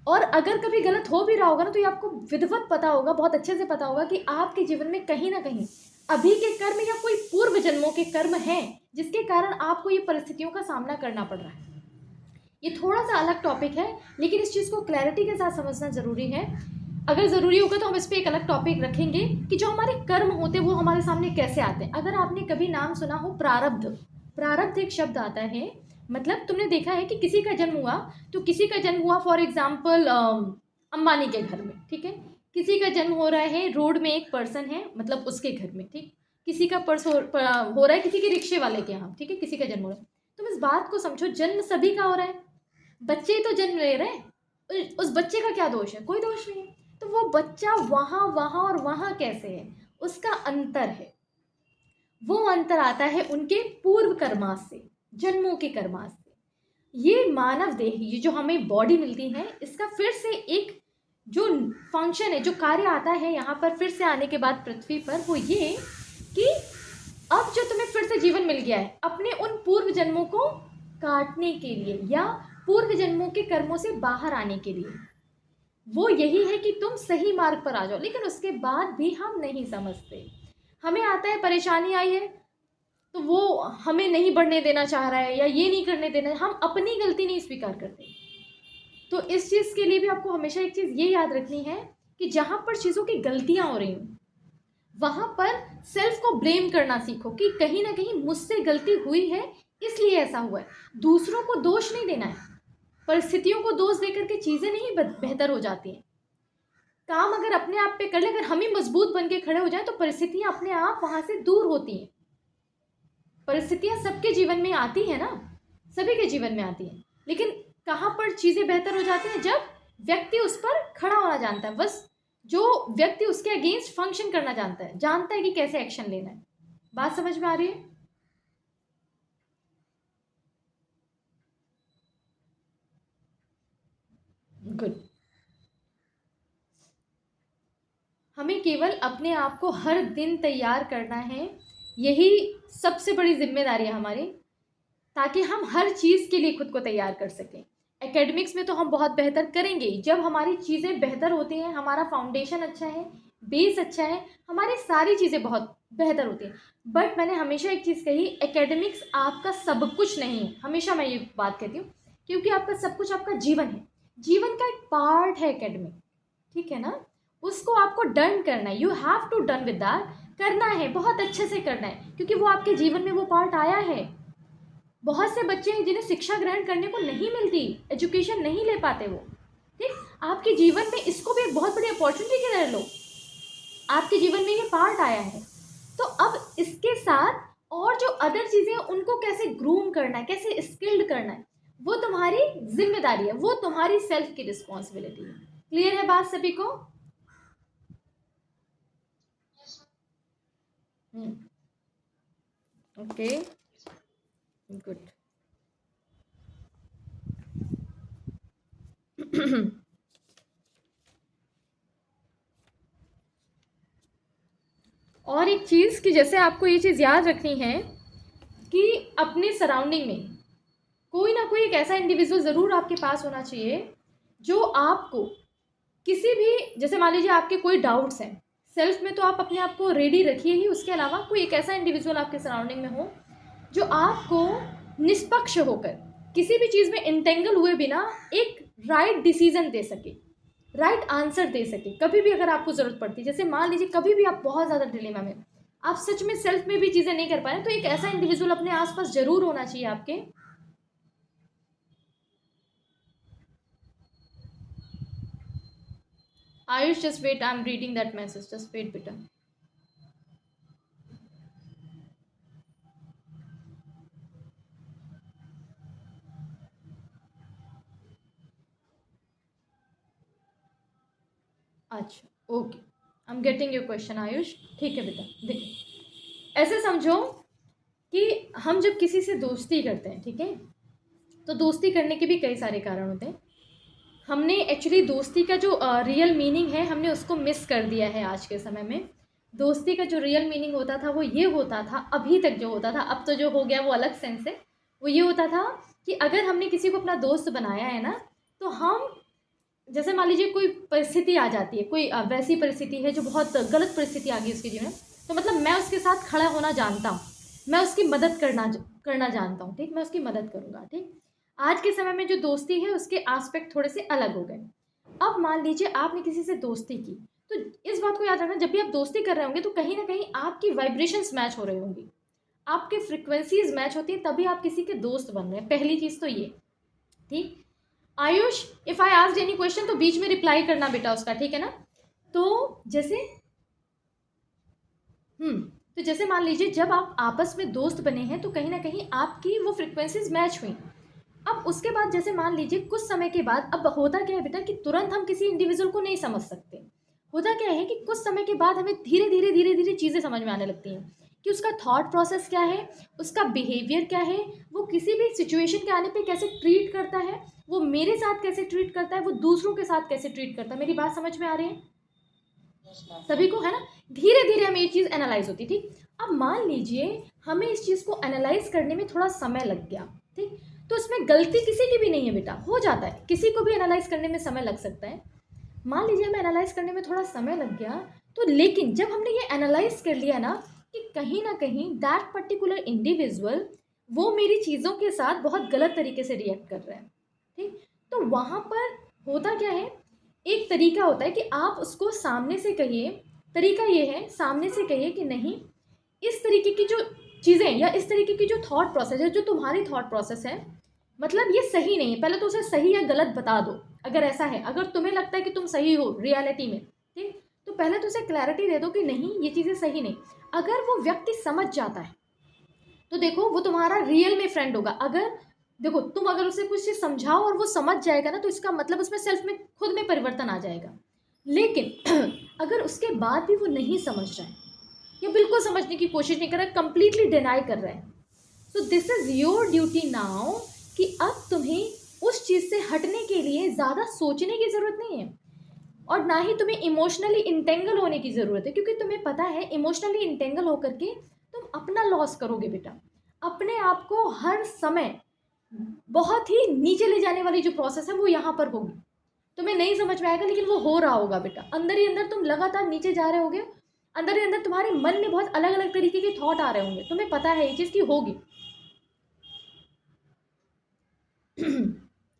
और अगर कभी गलत हो भी रहा होगा ना, तो ये आपको विधिवत पता होगा, बहुत अच्छे से पता होगा कि आपके जीवन में कहीं ना कहीं अभी के कर्म या कोई पूर्व जन्मों के कर्म हैं, जिसके कारण आपको ये परिस्थितियों का सामना करना पड़ रहा है। ये थोड़ा सा अलग टॉपिक है, लेकिन इस चीज़ को क्लैरिटी के साथ समझना ज़रूरी है। अगर ज़रूरी होगा तो हम इस पर एक अलग टॉपिक रखेंगे कि जो हमारे कर्म होते हैं वो हमारे सामने कैसे आते हैं। अगर आपने कभी नाम सुना हो प्रारब्ध, प्रारब्ध एक शब्द आता है, मतलब तुमने देखा है कि किसी का जन्म हुआ, तो किसी का जन्म हुआ फॉर एग्जाम्पल अंबानी के घर में, ठीक है। किसी का जन्म हो रहा है, रोड में एक पर्सन है, मतलब उसके घर में, ठीक। किसी का हो रहा है किसी के रिक्शे वाले के यहाँ, ठीक है, किसी का जन्म हो रहा है। तुम इस बात को समझो, जन्म सभी का हो रहा है, बच्चे ही तो जन्म ले रहे हैं, उस बच्चे का क्या दोष है? कोई दोष नहीं है। तो वो बच्चा वहाँ वहाँ और वहाँ कैसे है, उसका अंतर है। वो अंतर आता है उनके पूर्व कर्मास से, जन्मों के कर्मास से। ये मानव देह, ये जो हमें बॉडी मिलती है, इसका फिर से एक जो फंक्शन है, जो कार्य आता है यहाँ पर फिर से आने के बाद पृथ्वी पर, वो ये कि अब जो तुम्हें फिर से जीवन मिल गया है, अपने उन पूर्व जन्मों को काटने के लिए या पूर्व जन्मों के कर्मों से बाहर आने के लिए। वो यही है कि तुम सही मार्ग पर आ जाओ। लेकिन उसके बाद भी हम नहीं समझते, हमें आता है परेशानी आई है तो वो हमें नहीं बढ़ने देना चाह रहा है या ये नहीं करने देना, हम अपनी गलती नहीं स्वीकार करते। तो इस चीज़ के लिए भी आपको हमेशा एक चीज़ ये याद रखनी है कि जहाँ पर चीज़ों की गलतियाँ हो रही हों, वहाँ पर सेल्फ को ब्लेम करना सीखो कि कहीं ना कहीं मुझसे गलती हुई है, इसलिए ऐसा हुआ है। दूसरों को दोष नहीं देना है, परिस्थितियों को दोष देकर के चीज़ें नहीं बेहतर हो जाती हैं। काम अगर अपने आप पे कर ले, अगर हम ही मजबूत बन के खड़े हो जाए, तो परिस्थितियाँ अपने आप वहाँ से दूर होती हैं। परिस्थितियाँ सबके जीवन में आती हैं ना, सभी के जीवन में आती हैं, लेकिन कहाँ पर चीज़ें बेहतर हो जाती हैं? जब व्यक्ति उस पर खड़ा होना जानता है। बस जो व्यक्ति उसके अगेंस्ट फंक्शन करना जानता है कि कैसे एक्शन लेना है। बात समझ में आ रही है? गुड। हमें केवल अपने आप को हर दिन तैयार करना है, यही सबसे बड़ी जिम्मेदारी है हमारी, ताकि हम हर चीज़ के लिए खुद को तैयार कर सकें। एकेडमिक्स में तो हम बहुत बेहतर करेंगे, जब हमारी चीज़ें बेहतर होती हैं, हमारा फाउंडेशन अच्छा है, बेस अच्छा है, हमारी सारी चीज़ें बहुत बेहतर होती हैं। बट मैंने हमेशा एक चीज़ कही, एकेडमिक्स आपका सब कुछ नहीं है। हमेशा मैं ये बात कहती हूँ, क्योंकि आपका सब कुछ आपका जीवन है, जीवन का एक पार्ट है एकेडमिक, ठीक है ना। उसको आपको डन करना है, you have to done with that, करना है, बहुत अच्छे से करना है, क्योंकि वो आपके जीवन में वो पार्ट आया है। बहुत से बच्चे हैं जिन्हें शिक्षा ग्रहण करने को नहीं मिलती, एजुकेशन नहीं ले पाते वो, ठीक। आपके जीवन में इसको भी एक बहुत बड़ी अपॉर्चुनिटी की तरह लो, आपके जीवन में ये पार्ट आया है। तो अब इसके साथ और जो अदर चीज़ें हैं, उनको कैसे ग्रूम करना है, कैसे स्किल्ड करना है, वो तुम्हारी जिम्मेदारी है, वो तुम्हारी सेल्फ की रिस्पॉन्सिबिलिटी है। क्लियर है बात सभी को? Okay, good. और एक चीज़ कि जैसे आपको ये चीज़ याद रखनी है कि अपने सराउंडिंग में कोई ना कोई एक ऐसा इंडिविजुअल ज़रूर आपके पास होना चाहिए जो आपको किसी भी, जैसे मान लीजिए आपके कोई डाउट्स हैं सेल्फ में, तो आप अपने आप को रेडी रखिए ही। उसके अलावा कोई एक ऐसा इंडिविजुअल आपके सराउंडिंग में हो जो आपको निष्पक्ष होकर किसी भी चीज़ में इंटेंगल हुए बिना एक राइट डिसीजन दे सके, राइट आंसर दे सके कभी भी अगर आपको ज़रूरत पड़ती है। जैसे मान लीजिए कभी भी आप बहुत ज़्यादा डिलेमा में, आप सच में सेल्फ में भी चीज़ें नहीं कर पा रहे, तो एक ऐसा इंडिविजुअल अपने आसपास जरूर होना चाहिए आपके। Ayush, just wait, I am reading that message, just wait बेटा। अच्छा, okay, I am getting your question Ayush. ठीक है बेटा, देखो ऐसे समझो कि हम जब किसी से दोस्ती करते हैं, ठीक है, तो दोस्ती करने के भी कई सारे कारण होते हैं। हमने एक्चुअली दोस्ती का जो रियल मीनिंग है हमने उसको मिस कर दिया है आज के समय में। दोस्ती का जो रियल मीनिंग होता था वो ये होता था, अभी तक जो होता था, अब तो जो हो गया वो अलग सेंस है। वो ये होता था कि अगर हमने किसी को अपना दोस्त बनाया है ना, तो हम, जैसे मान लीजिए कोई परिस्थिति आ जाती है, कोई वैसी परिस्थिति है जो बहुत गलत परिस्थिति आ गई उसके जीवन में, तो मतलब मैं उसके साथ खड़ा होना जानता हूँ, मैं उसकी मदद करना जानता हूँ, ठीक, मैं उसकी मदद करूँगा, ठीक। आज के समय में जो दोस्ती है उसके एस्पेक्ट थोड़े से अलग हो गए। अब मान लीजिए आपने किसी से दोस्ती की, तो इस बात को याद रखना, जब भी आप दोस्ती कर रहे होंगे तो कहीं ना कहीं आपकी वाइब्रेशंस मैच हो रही होंगी, आपके फ्रिक्वेंसीज मैच होती हैं, तभी आप किसी के दोस्त बन रहे हैं। पहली चीज़ तो ये, ठीक। Ayush, if I asked any question तो बीच में रिप्लाई करना बेटा उसका, ठीक है ना। तो जैसे तो जैसे मान लीजिए जब आप आपस में दोस्त बने हैं तो कहीं ना कहीं आपकी वो फ्रिक्वेंसीज मैच हुई। अब उसके बाद जैसे मान लीजिए कुछ समय के बाद, अब होता क्या है बेटा कि तुरंत हम किसी इंडिविजुअल को नहीं समझ सकते। होता क्या है कि कुछ समय के बाद हमें धीरे धीरे धीरे धीरे चीज़ें समझ में आने लगती हैं कि उसका थॉट प्रोसेस क्या है, उसका बिहेवियर क्या है, वो किसी भी सिचुएशन के आने पे कैसे ट्रीट करता है, वो मेरे साथ कैसे ट्रीट करता है, वो दूसरों के साथ कैसे ट्रीट करता है। मेरी बात समझ में आ रही है सभी को, है ना। धीरे धीरे हमें ये चीज़ एनालाइज होती, ठीक। अब मान लीजिए हमें इस चीज़ को एनालाइज करने में थोड़ा समय लग गया, ठीक, तो इसमें गलती किसी की भी नहीं है बेटा, हो जाता है, किसी को भी एनालाइज करने में समय लग सकता है। मान लीजिए हमें एनालाइज करने में थोड़ा समय लग गया, तो लेकिन जब हमने ये एनालाइज कर लिया ना कि कहीं ना कहीं दैट पर्टिकुलर इंडिविजुअल वो मेरी चीज़ों के साथ बहुत गलत तरीके से रिएक्ट कर रहा है, ठीक, तो वहाँ पर होता क्या है, एक तरीका होता है कि आप उसको सामने से कहिए। तरीका ये है, सामने से कहिए कि नहीं, इस तरीके की जो चीज़ें या इस तरीके की जो थॉट प्रोसेस है, जो तुम्हारी थॉट प्रोसेस है, मतलब ये सही नहीं है। पहले तो उसे सही या गलत बता दो। अगर ऐसा है, अगर तुम्हें लगता है कि तुम सही हो रियलिटी में, ठीक, तो पहले तो उसे क्लैरिटी दे दो कि नहीं ये चीज़ें सही नहीं। अगर वो व्यक्ति समझ जाता है तो देखो वो तुम्हारा रियल में फ्रेंड होगा। अगर देखो तुम अगर उसे कुछ चीज़ समझाओ और वो समझ जाएगा ना, तो इसका मतलब उसमें सेल्फ में खुद में परिवर्तन आ जाएगा। लेकिन अगर उसके बाद भी वो नहीं समझ रहा है या बिल्कुल समझने की कोशिश नहीं कर रहा है, कंप्लीटली डिनाई कर रहा है, तो this is your duty now कि अब तुम्हें उस चीज़ से हटने के लिए ज़्यादा सोचने की ज़रूरत नहीं है और ना ही तुम्हें इमोशनली इंटेंगल होने की ज़रूरत है, क्योंकि तुम्हें पता है इमोशनली इंटेंगल होकर के तुम अपना लॉस करोगे बेटा। अपने आप को हर समय बहुत ही नीचे ले जाने वाली जो प्रोसेस है वो यहाँ पर होगी। तुम्हें नहीं समझ में आएगा लेकिन वो हो रहा होगा बेटा। अंदर ही अंदर तुम लगातार नीचे जा रहे होगे, अंदर ही अंदर तुम्हारे मन में बहुत अलग अलग तरीके के थॉट आ रहे होंगे, तुम्हें पता है ये चीज़ की होगी।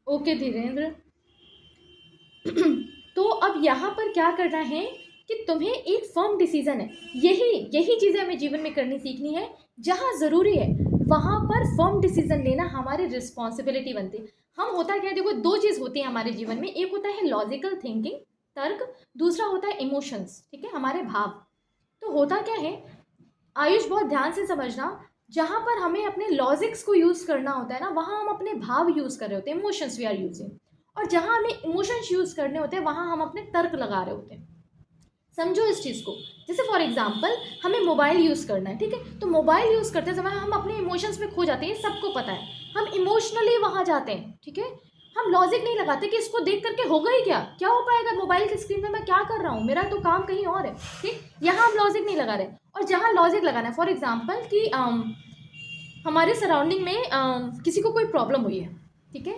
ओके धीरेन्द्र। तो अब यहाँ पर क्या करना है कि तुम्हें एक फर्म डिसीजन है, यही यही चीज़ें हमें जीवन में करनी सीखनी है। जहाँ ज़रूरी है वहाँ पर फर्म डिसीजन लेना हमारी रिस्पॉन्सिबिलिटी बनती है। हम होता क्या है, देखो दो चीज़ होती है हमारे जीवन में, एक होता है लॉजिकल थिंकिंग तर्क, दूसरा होता है इमोशंस, ठीक है, हमारे भाव। तो होता क्या है आयुष, बहुत ध्यान से समझना, जहाँ पर हमें अपने लॉजिक्स को यूज़ करना होता है ना, वहाँ हम अपने भाव यूज़ कर रहे होते हैं, इमोशंस वी आर यूजिंग। और जहाँ हमें इमोशंस यूज़ करने होते हैं वहाँ हम अपने तर्क लगा रहे होते हैं। समझो इस चीज़ को। जैसे फॉर एग्जांपल हमें मोबाइल यूज़ करना है, ठीक है, तो मोबाइल यूज़ करते समय हम अपने इमोशंस में खो जाते हैं, सबको पता है, हम इमोशनली वहाँ जाते हैं, ठीक है। हम लॉजिक नहीं लगाते कि इसको देख करके होगा ही क्या, क्या हो पाएगा, मोबाइल की स्क्रीन पे मैं क्या कर रहा हूँ, मेरा तो काम कहीं और है, ठीक। यहाँ हम लॉजिक नहीं लगा रहे। और जहाँ लॉजिक लगाना है, फॉर एग्जाम्पल कि हमारे सराउंडिंग में किसी को कोई प्रॉब्लम हुई है, ठीक है,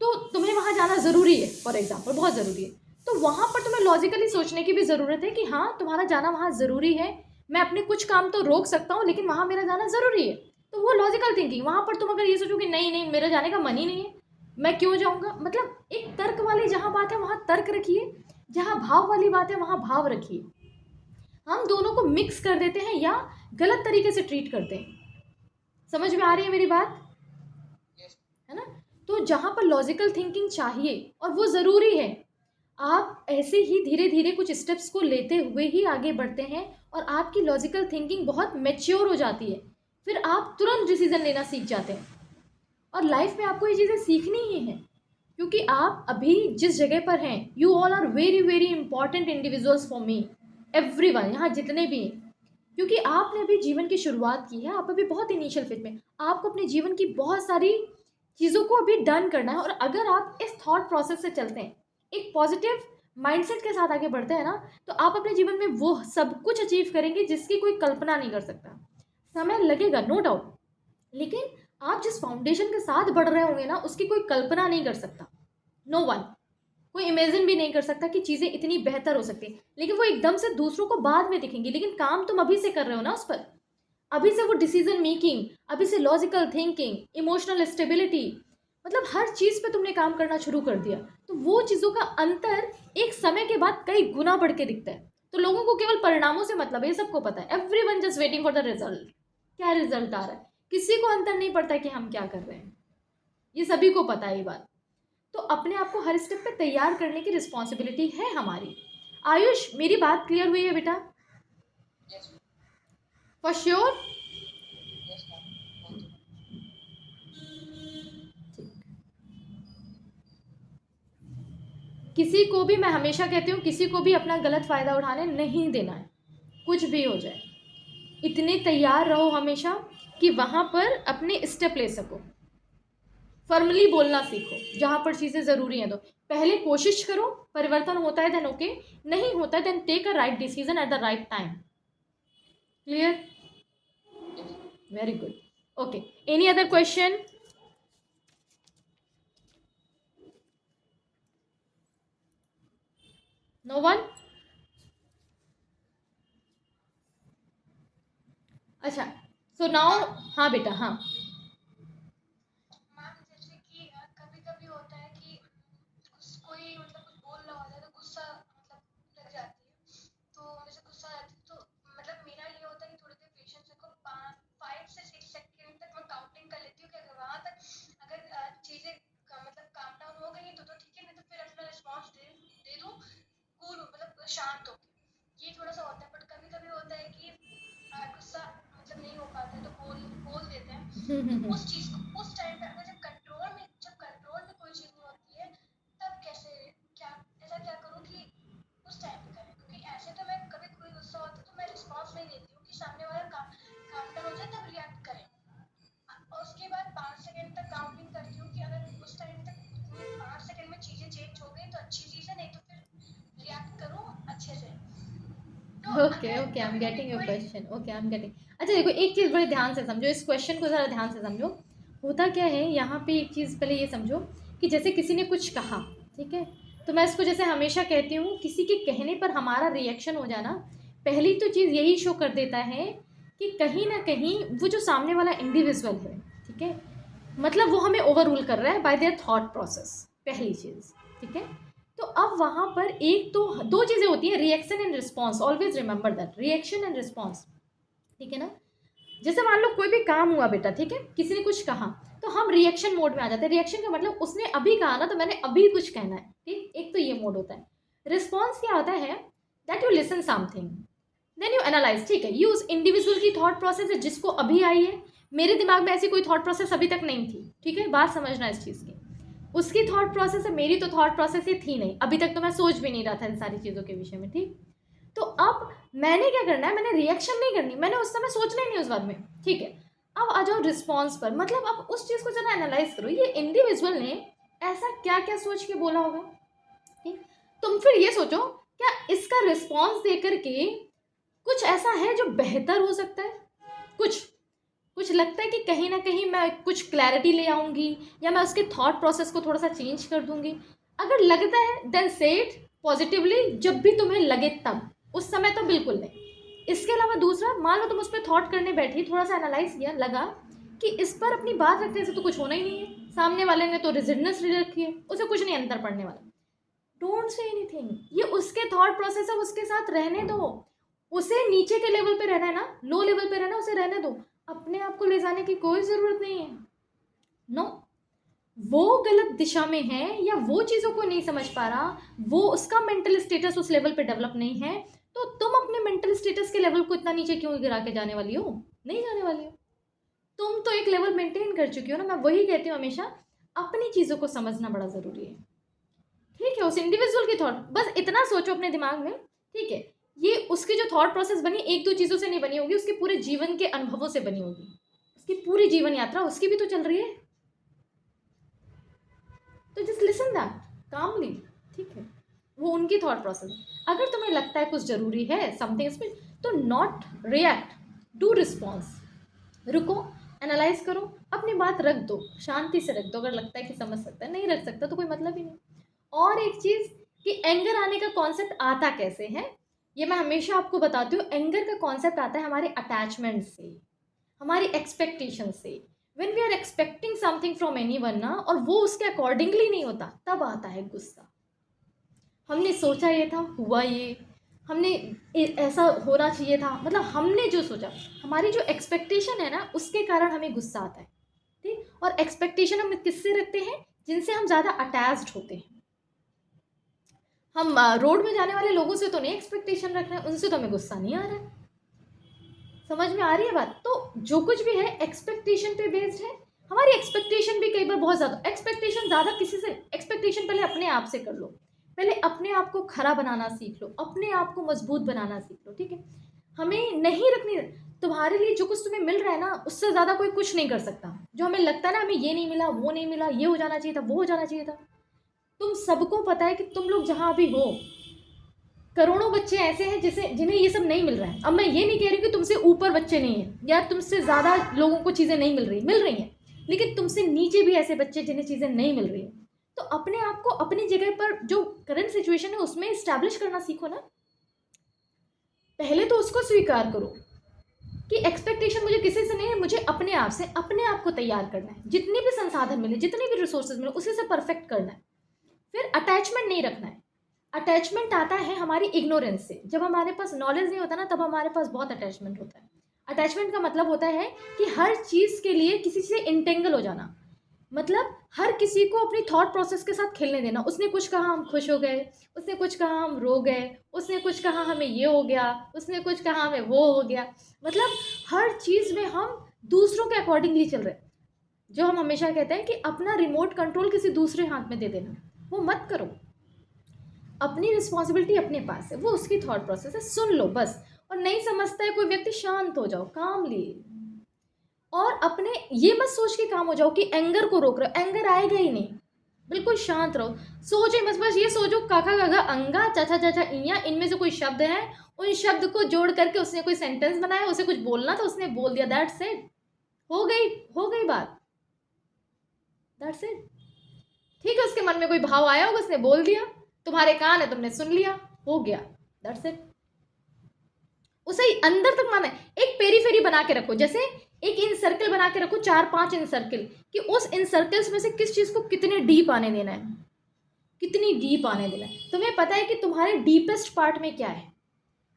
तो तुम्हें वहाँ जाना ज़रूरी है, फॉर एग्जाम्पल बहुत ज़रूरी है। तो वहाँ पर तुम्हें लॉजिकली सोचने की भी ज़रूरत है कि हाँ तुम्हारा जाना वहाँ ज़रूरी है, मैं अपने कुछ काम तो रोक सकता हूँ लेकिन वहाँ मेरा जाना ज़रूरी है। तो वो लॉजिकल थिंकिंग। वहाँ पर तुम अगर ये सोचो कि नहीं नहीं मेरा जाने का मन ही नहीं है, मैं क्यों जाऊँगा, मतलब एक तर्क वाली जहाँ बात है वहाँ तर्क रखिए, जहाँ भाव वाली बात है वहाँ भाव रखिए। हम दोनों को मिक्स कर देते हैं या गलत तरीके से ट्रीट करते हैं। समझ में आ रही है मेरी बात, है ना? तो जहाँ पर लॉजिकल थिंकिंग चाहिए और वो ज़रूरी है, आप ऐसे ही धीरे धीरे कुछ स्टेप्स को लेते हुए ही आगे बढ़ते हैं और आपकी लॉजिकल थिंकिंग बहुत मैच्योर हो जाती है। फिर आप तुरंत डिसीजन लेना सीख जाते हैं और लाइफ में आपको ये चीज़ें सीखनी ही हैं, क्योंकि आप अभी जिस जगह पर हैं, you all are very very important individuals for me, everyone, यहाँ जितने भी हैं, क्योंकि आपने अभी जीवन की शुरुआत की है, आप अभी बहुत इनिशियल फेज में, आपको अपने जीवन की बहुत सारी चीज़ों को अभी डन करना है। और अगर आप इस थॉट प्रोसेस से चलते हैं, एक पॉजिटिव माइंडसेट के साथ आगे बढ़ते हैं ना, तो आप अपने जीवन में वो सब कुछ अचीव करेंगे जिसकी कोई कल्पना नहीं कर सकता। समय लगेगा नो डाउट, लेकिन आप जिस फाउंडेशन के साथ बढ़ रहे होंगे ना, उसकी कोई कल्पना नहीं कर सकता। नो वन, कोई इमेजिन भी नहीं कर सकता कि चीज़ें इतनी बेहतर हो सकती हैं। लेकिन वो एकदम से दूसरों को बाद में दिखेंगी, लेकिन काम तुम अभी से कर रहे हो ना उस पर। अभी से वो डिसीजन मेकिंग, अभी से लॉजिकल थिंकिंग, इमोशनल स्टेबिलिटी, मतलब हर चीज़ पे तुमने काम करना शुरू कर दिया, तो वो चीज़ों का अंतर एक समय के बाद कई गुना बढ़ के दिखता है। तो लोगों को केवल परिणामों से मतलब है, ये सबको पता है। Everyone just waiting for the result, क्या रिजल्ट आ रहा है, किसी को अंतर नहीं पड़ता कि हम क्या कर रहे हैं, ये सभी को पता है ये बात। तो अपने आप को हर स्टेप पे तैयार करने की रिस्पॉन्सिबिलिटी है हमारी। आयुष, मेरी बात क्लियर हुई है बेटा? For sure? किसी को भी, मैं हमेशा कहती हूँ, किसी को भी अपना गलत फ़ायदा उठाने नहीं देना है, कुछ भी हो जाए। इतने तैयार रहो हमेशा कि वहाँ पर अपने स्टेप ले सको। फर्मली बोलना सीखो जहाँ पर चीज़ें ज़रूरी हैं। तो पहले कोशिश करो, परिवर्तन होता है देन ओके, नहीं होता है then take a right decision at the right time. Clear? Very good. Okay, any other question? No one? अच्छा, सो नाउ, हाँ बेटा, हाँ। मैम जैसे कि कभी कभी होता है कि कोई मतलब कुछ बोल रहा होता है तो गुस्सा मतलब लग जाती है, तो मुझे गुस्सा आ जाती है, तो मतलब मेरा ये होता है कि थोड़ी देर पेशेंस रखो, 5 से 6 सेकंड तक मैं काउंटिंग कर लेती हूँ कि अगर वहाँ तक अगर चीज़ें मतलब काम डाउन हो गई तो ठीक है, नहीं तो फिर अपना रिस्पॉन्स दे दूँ कूल, मतलब शांत होके। ये थोड़ा सा होता है, बट कभी कभी होता है कि गुस्सा मतलब नहीं हो पाता है तो बोल देते हैं। तो उस चीज़ को उस टाइम पे अगर जब कंट्रोल में कोई चीज़ नहीं होती है, तब कैसे क्या ऐसा क्या करूँ कि उस टाइम पे करें, क्योंकि ऐसे तो मैं कभी कोई गुस्सा होता है तो मैं रिस्पॉन्स नहीं देती हूँ कि सामने वाला काम डाउन हो जाए तब रिएक्ट करें। और उसके बाद 5 सेकंड तक काउंटिंग करती हूँ कि अगर उस टाइम तक 5 सेकंड में चीज़ें चेंज हो गई तो अच्छी चीज़ है, नहीं तो फिर रिएक्ट करूँ अच्छे से। तो ओके अगर ओके, आई एम कभी कभी गेटिंग योर कोई question, okay I am getting. अच्छा देखो, एक चीज़ बड़े ध्यान से समझो, इस क्वेश्चन को ज़रा ध्यान से समझो। होता क्या है यहाँ पे, एक चीज़ पहले ये समझो कि जैसे किसी ने कुछ कहा, ठीक है, तो मैं इसको जैसे हमेशा कहती हूँ, किसी के कहने पर हमारा रिएक्शन हो जाना, पहली तो चीज़ यही शो कर देता है कि कहीं ना कहीं वो जो सामने वाला इंडिविजुअल है, ठीक है, मतलब वो हमें ओवर रूल कर रहा है बाय देयर थॉट प्रोसेस, पहली चीज़, ठीक है। तो अब वहाँ पर एक तो दो चीज़ें होती हैं, reaction and response, always remember that, reaction and response, ठीक है ना। जैसे मान लो कोई भी काम हुआ बेटा, ठीक है, किसी ने कुछ कहा, तो हम रिएक्शन मोड में आ जाते हैं। रिएक्शन का मतलब उसने अभी कहा ना, तो मैंने अभी कुछ कहना है, ठीक, एक तो ये मोड होता है। रिस्पॉन्स क्या होता है, that you listen something then you analyse, ठीक है, ये उस इंडिविजुअल की थॉट प्रोसेस है जिसको अभी आई है। मेरे दिमाग में ऐसी कोई थॉट प्रोसेस अभी तक नहीं थी, ठीक है, बात समझना इस चीज़ की। उसकी थॉट प्रोसेस है, मेरी तो थॉट प्रोसेस ये थी नहीं, अभी तक तो मैं सोच भी नहीं रहा था इन सारी चीज़ों के विषय में, ठीक। तो अब मैंने क्या करना है, मैंने रिएक्शन नहीं करनी, मैंने उस समय सोचना ही नहीं उस बारे में, ठीक है। अब आ जाओ रिस्पॉन्स पर, मतलब अब उस चीज़ को जरा एनालाइज करो, ये इंडिविजुअल ने ऐसा क्या क्या सोच के बोला होगा, ठीक। तुम फिर ये सोचो, क्या इसका रिस्पॉन्स दे करके कुछ ऐसा है जो बेहतर हो सकता है, कुछ कुछ लगता है कि कहीं ना कहीं मैं कुछ क्लैरिटी ले आऊँगी, या मैं उसके थॉट प्रोसेस को थोड़ा सा चेंज कर दूँगी। अगर लगता है देन से इट, पॉजिटिवली जब भी तुम्हें लगे तब, उस समय तो बिल्कुल नहीं। इसके अलावा दूसरा, मान लो तुम उस पर थॉट करने बैठी, थोड़ा सा एनालाइज किया, लगा कि इस पर अपनी बात रखने से तो कुछ होना ही नहीं है, सामने वाले ने तो रिजिडनेस रखी है, उसे कुछ नहीं अंतर पड़ने वाला, डोंट से एनीथिंग। ये उसके थॉट प्रोसेस है, उसके साथ रहने दो। उसे नीचे के लेवल पे रहना है ना, लो लेवल पे रहना, उसे रहने दो। अपने आप को ले जाने की कोई ज़रूरत नहीं है। नो, वो गलत दिशा में है या वो चीज़ों को नहीं समझ पा रहा, वो उसका मेंटल स्टेटस उस लेवल पे डेवलप नहीं है, तो तुम अपने मेंटल स्टेटस के लेवल को इतना नीचे क्यों गिरा के जाने वाली हो? नहीं जाने वाली हो। तुम तो एक लेवल मेंटेन कर चुकी हो ना। मैं वही कहती हूँ हमेशा, अपनी चीज़ों को समझना बड़ा ज़रूरी है। ठीक है, उस इंडिविजुअल की थॉट, बस इतना सोचो अपने दिमाग में, ठीक है, ये उसकी जो थॉट प्रोसेस बनी एक दो चीज़ों से नहीं बनी होगी, उसके पूरे जीवन के अनुभवों से बनी होगी। उसकी पूरी जीवन यात्रा उसकी भी तो चल रही है। तो जस्ट लिसन दैट कामली, ठीक है, वो उनकी थॉट प्रोसेस। अगर तुम्हें लगता है कुछ ज़रूरी है समथिंग इसमें, तो नॉट रिएक्ट, डू रिस्पॉन्स। रुको, एनालाइज करो, अपनी बात रख दो, शांति से रख दो। अगर लगता है कि समझ सकता है, नहीं रख सकता तो कोई मतलब ही नहीं। और एक चीज़ कि एंगर आने का कॉन्सेप्ट आता कैसे है, ये मैं हमेशा आपको बताती हूँ। एंगर का कॉन्सेप्ट आता है हमारे अटैचमेंट से, हमारी एक्सपेक्टेशन से। When we are expecting something from anyone ना, और वो उसके अकॉर्डिंगली नहीं होता, तब आता है गुस्सा। हमने सोचा ये था, हुआ ये, हमने ऐसा होना चाहिए था, मतलब हमने जो सोचा, हमारी जो एक्सपेक्टेशन है ना, उसके कारण हमें गुस्सा आता है। ठीक, और एक्सपेक्टेशन हम किससे रखते हैं? जिनसे हम ज़्यादा अटैच्ड होते हैं। हम रोड में जाने वाले लोगों से तो नहीं एक्सपेक्टेशन रख रहे हैं, उनसे तो हमें गुस्सा नहीं आ रहा है। समझ में आ रही है बात? तो जो कुछ भी है एक्सपेक्टेशन पे बेस्ड है। हमारी एक्सपेक्टेशन भी कई बार बहुत ज़्यादा, एक्सपेक्टेशन ज़्यादा किसी से, एक्सपेक्टेशन पहले अपने आप से कर लो। पहले अपने आप को खड़ा बनाना सीख लो, अपने आप को मजबूत बनाना सीख लो, ठीक है। हमें नहीं रखनी, तुम्हारे लिए जो कुछ तुम्हें मिल रहा है ना, उससे ज़्यादा कोई कुछ नहीं कर सकता। जो हमें लगता है ना, हमें ये नहीं मिला, वो नहीं मिला, ये हो जाना चाहिए था, वो हो जाना चाहिए था। तुम सबको पता है कि तुम लोग जहाँ भी हो, करोड़ों बच्चे ऐसे हैं जिन्हें ये सब नहीं मिल रहा है। अब मैं ये नहीं कह रही कि तुमसे ऊपर बच्चे नहीं हैं या तुमसे ज़्यादा लोगों को चीज़ें नहीं मिल रही हैं, लेकिन तुमसे नीचे भी ऐसे बच्चे जिन्हें चीज़ें नहीं मिल रही हैं। तो अपने आप को अपनी जगह पर, जो करंट सिचुएशन है उसमें इस्टेब्लिश करना सीखो ना। पहले तो उसको स्वीकार करो कि एक्सपेक्टेशन मुझे किसी से नहीं है, मुझे अपने आप से, अपने आप को तैयार करना है। जितने भी संसाधन मिले, जितने भी रिसोर्सेज मिले, उसी से परफेक्ट करना है। फिर अटैचमेंट नहीं रखना है। अटैचमेंट आता है हमारी इग्नोरेंस से। जब हमारे पास नॉलेज नहीं होता ना, तब हमारे पास बहुत अटैचमेंट होता है। अटैचमेंट का मतलब होता है कि हर चीज़ के लिए किसी से इंटेंगल हो जाना, मतलब हर किसी को अपनी थॉट प्रोसेस के साथ खेलने देना। उसने कुछ कहा हम खुश हो गए, उसने कुछ कहा हम रो गए, उसने कुछ कहा हमें ये हो गया, उसने कुछ कहा हमें वो हो गया। मतलब हर चीज़ में हम दूसरों के अकॉर्डिंगली चल रहे हैं। जो हम हमेशा कहते हैं कि अपना रिमोट कंट्रोल किसी दूसरे हाथ में दे देना, वो मत करो। अपनी रिस्पॉन्सिबिलिटी अपने पास है, वो उसकी थॉट प्रोसेस है, सुन लो बस। और नहीं समझता है कोई व्यक्ति, शांत हो जाओ, कामली। और अपने ये मत सोच के काम हो जाओ कि एंगर को रोक रहे हो, एंगर आएगा ही नहीं। बिल्कुल शांत रहो, सोचो बस ये सोचो, काका काका अंगा चाचा चाचा इया, इनमें से कोई शब्द है, उन शब्द को जोड़ करके उसने कोई सेंटेंस बनाया, उसे कुछ बोलना तो उसने बोल दिया, दैट्स इट। हो गई बात, दैट्स इट। ठीक है, उसके मन में कोई भाव आया होगा, उसने बोल दिया, तुम्हारे कान है, तुमने सुन लिया, हो गया, दैट्स इट। उसे अंदर तक माना है। एक पेरीफेरी बना के रखो, जैसे एक इन सर्कल बना के रखो, 4-5 इन सर्कल, कि उस इन सर्कल्स में से किस चीज़ को कितने डीप आने देना है, कितनी डीप आने देना है। तुम्हें पता है कि तुम्हारे डीपेस्ट पार्ट में क्या है,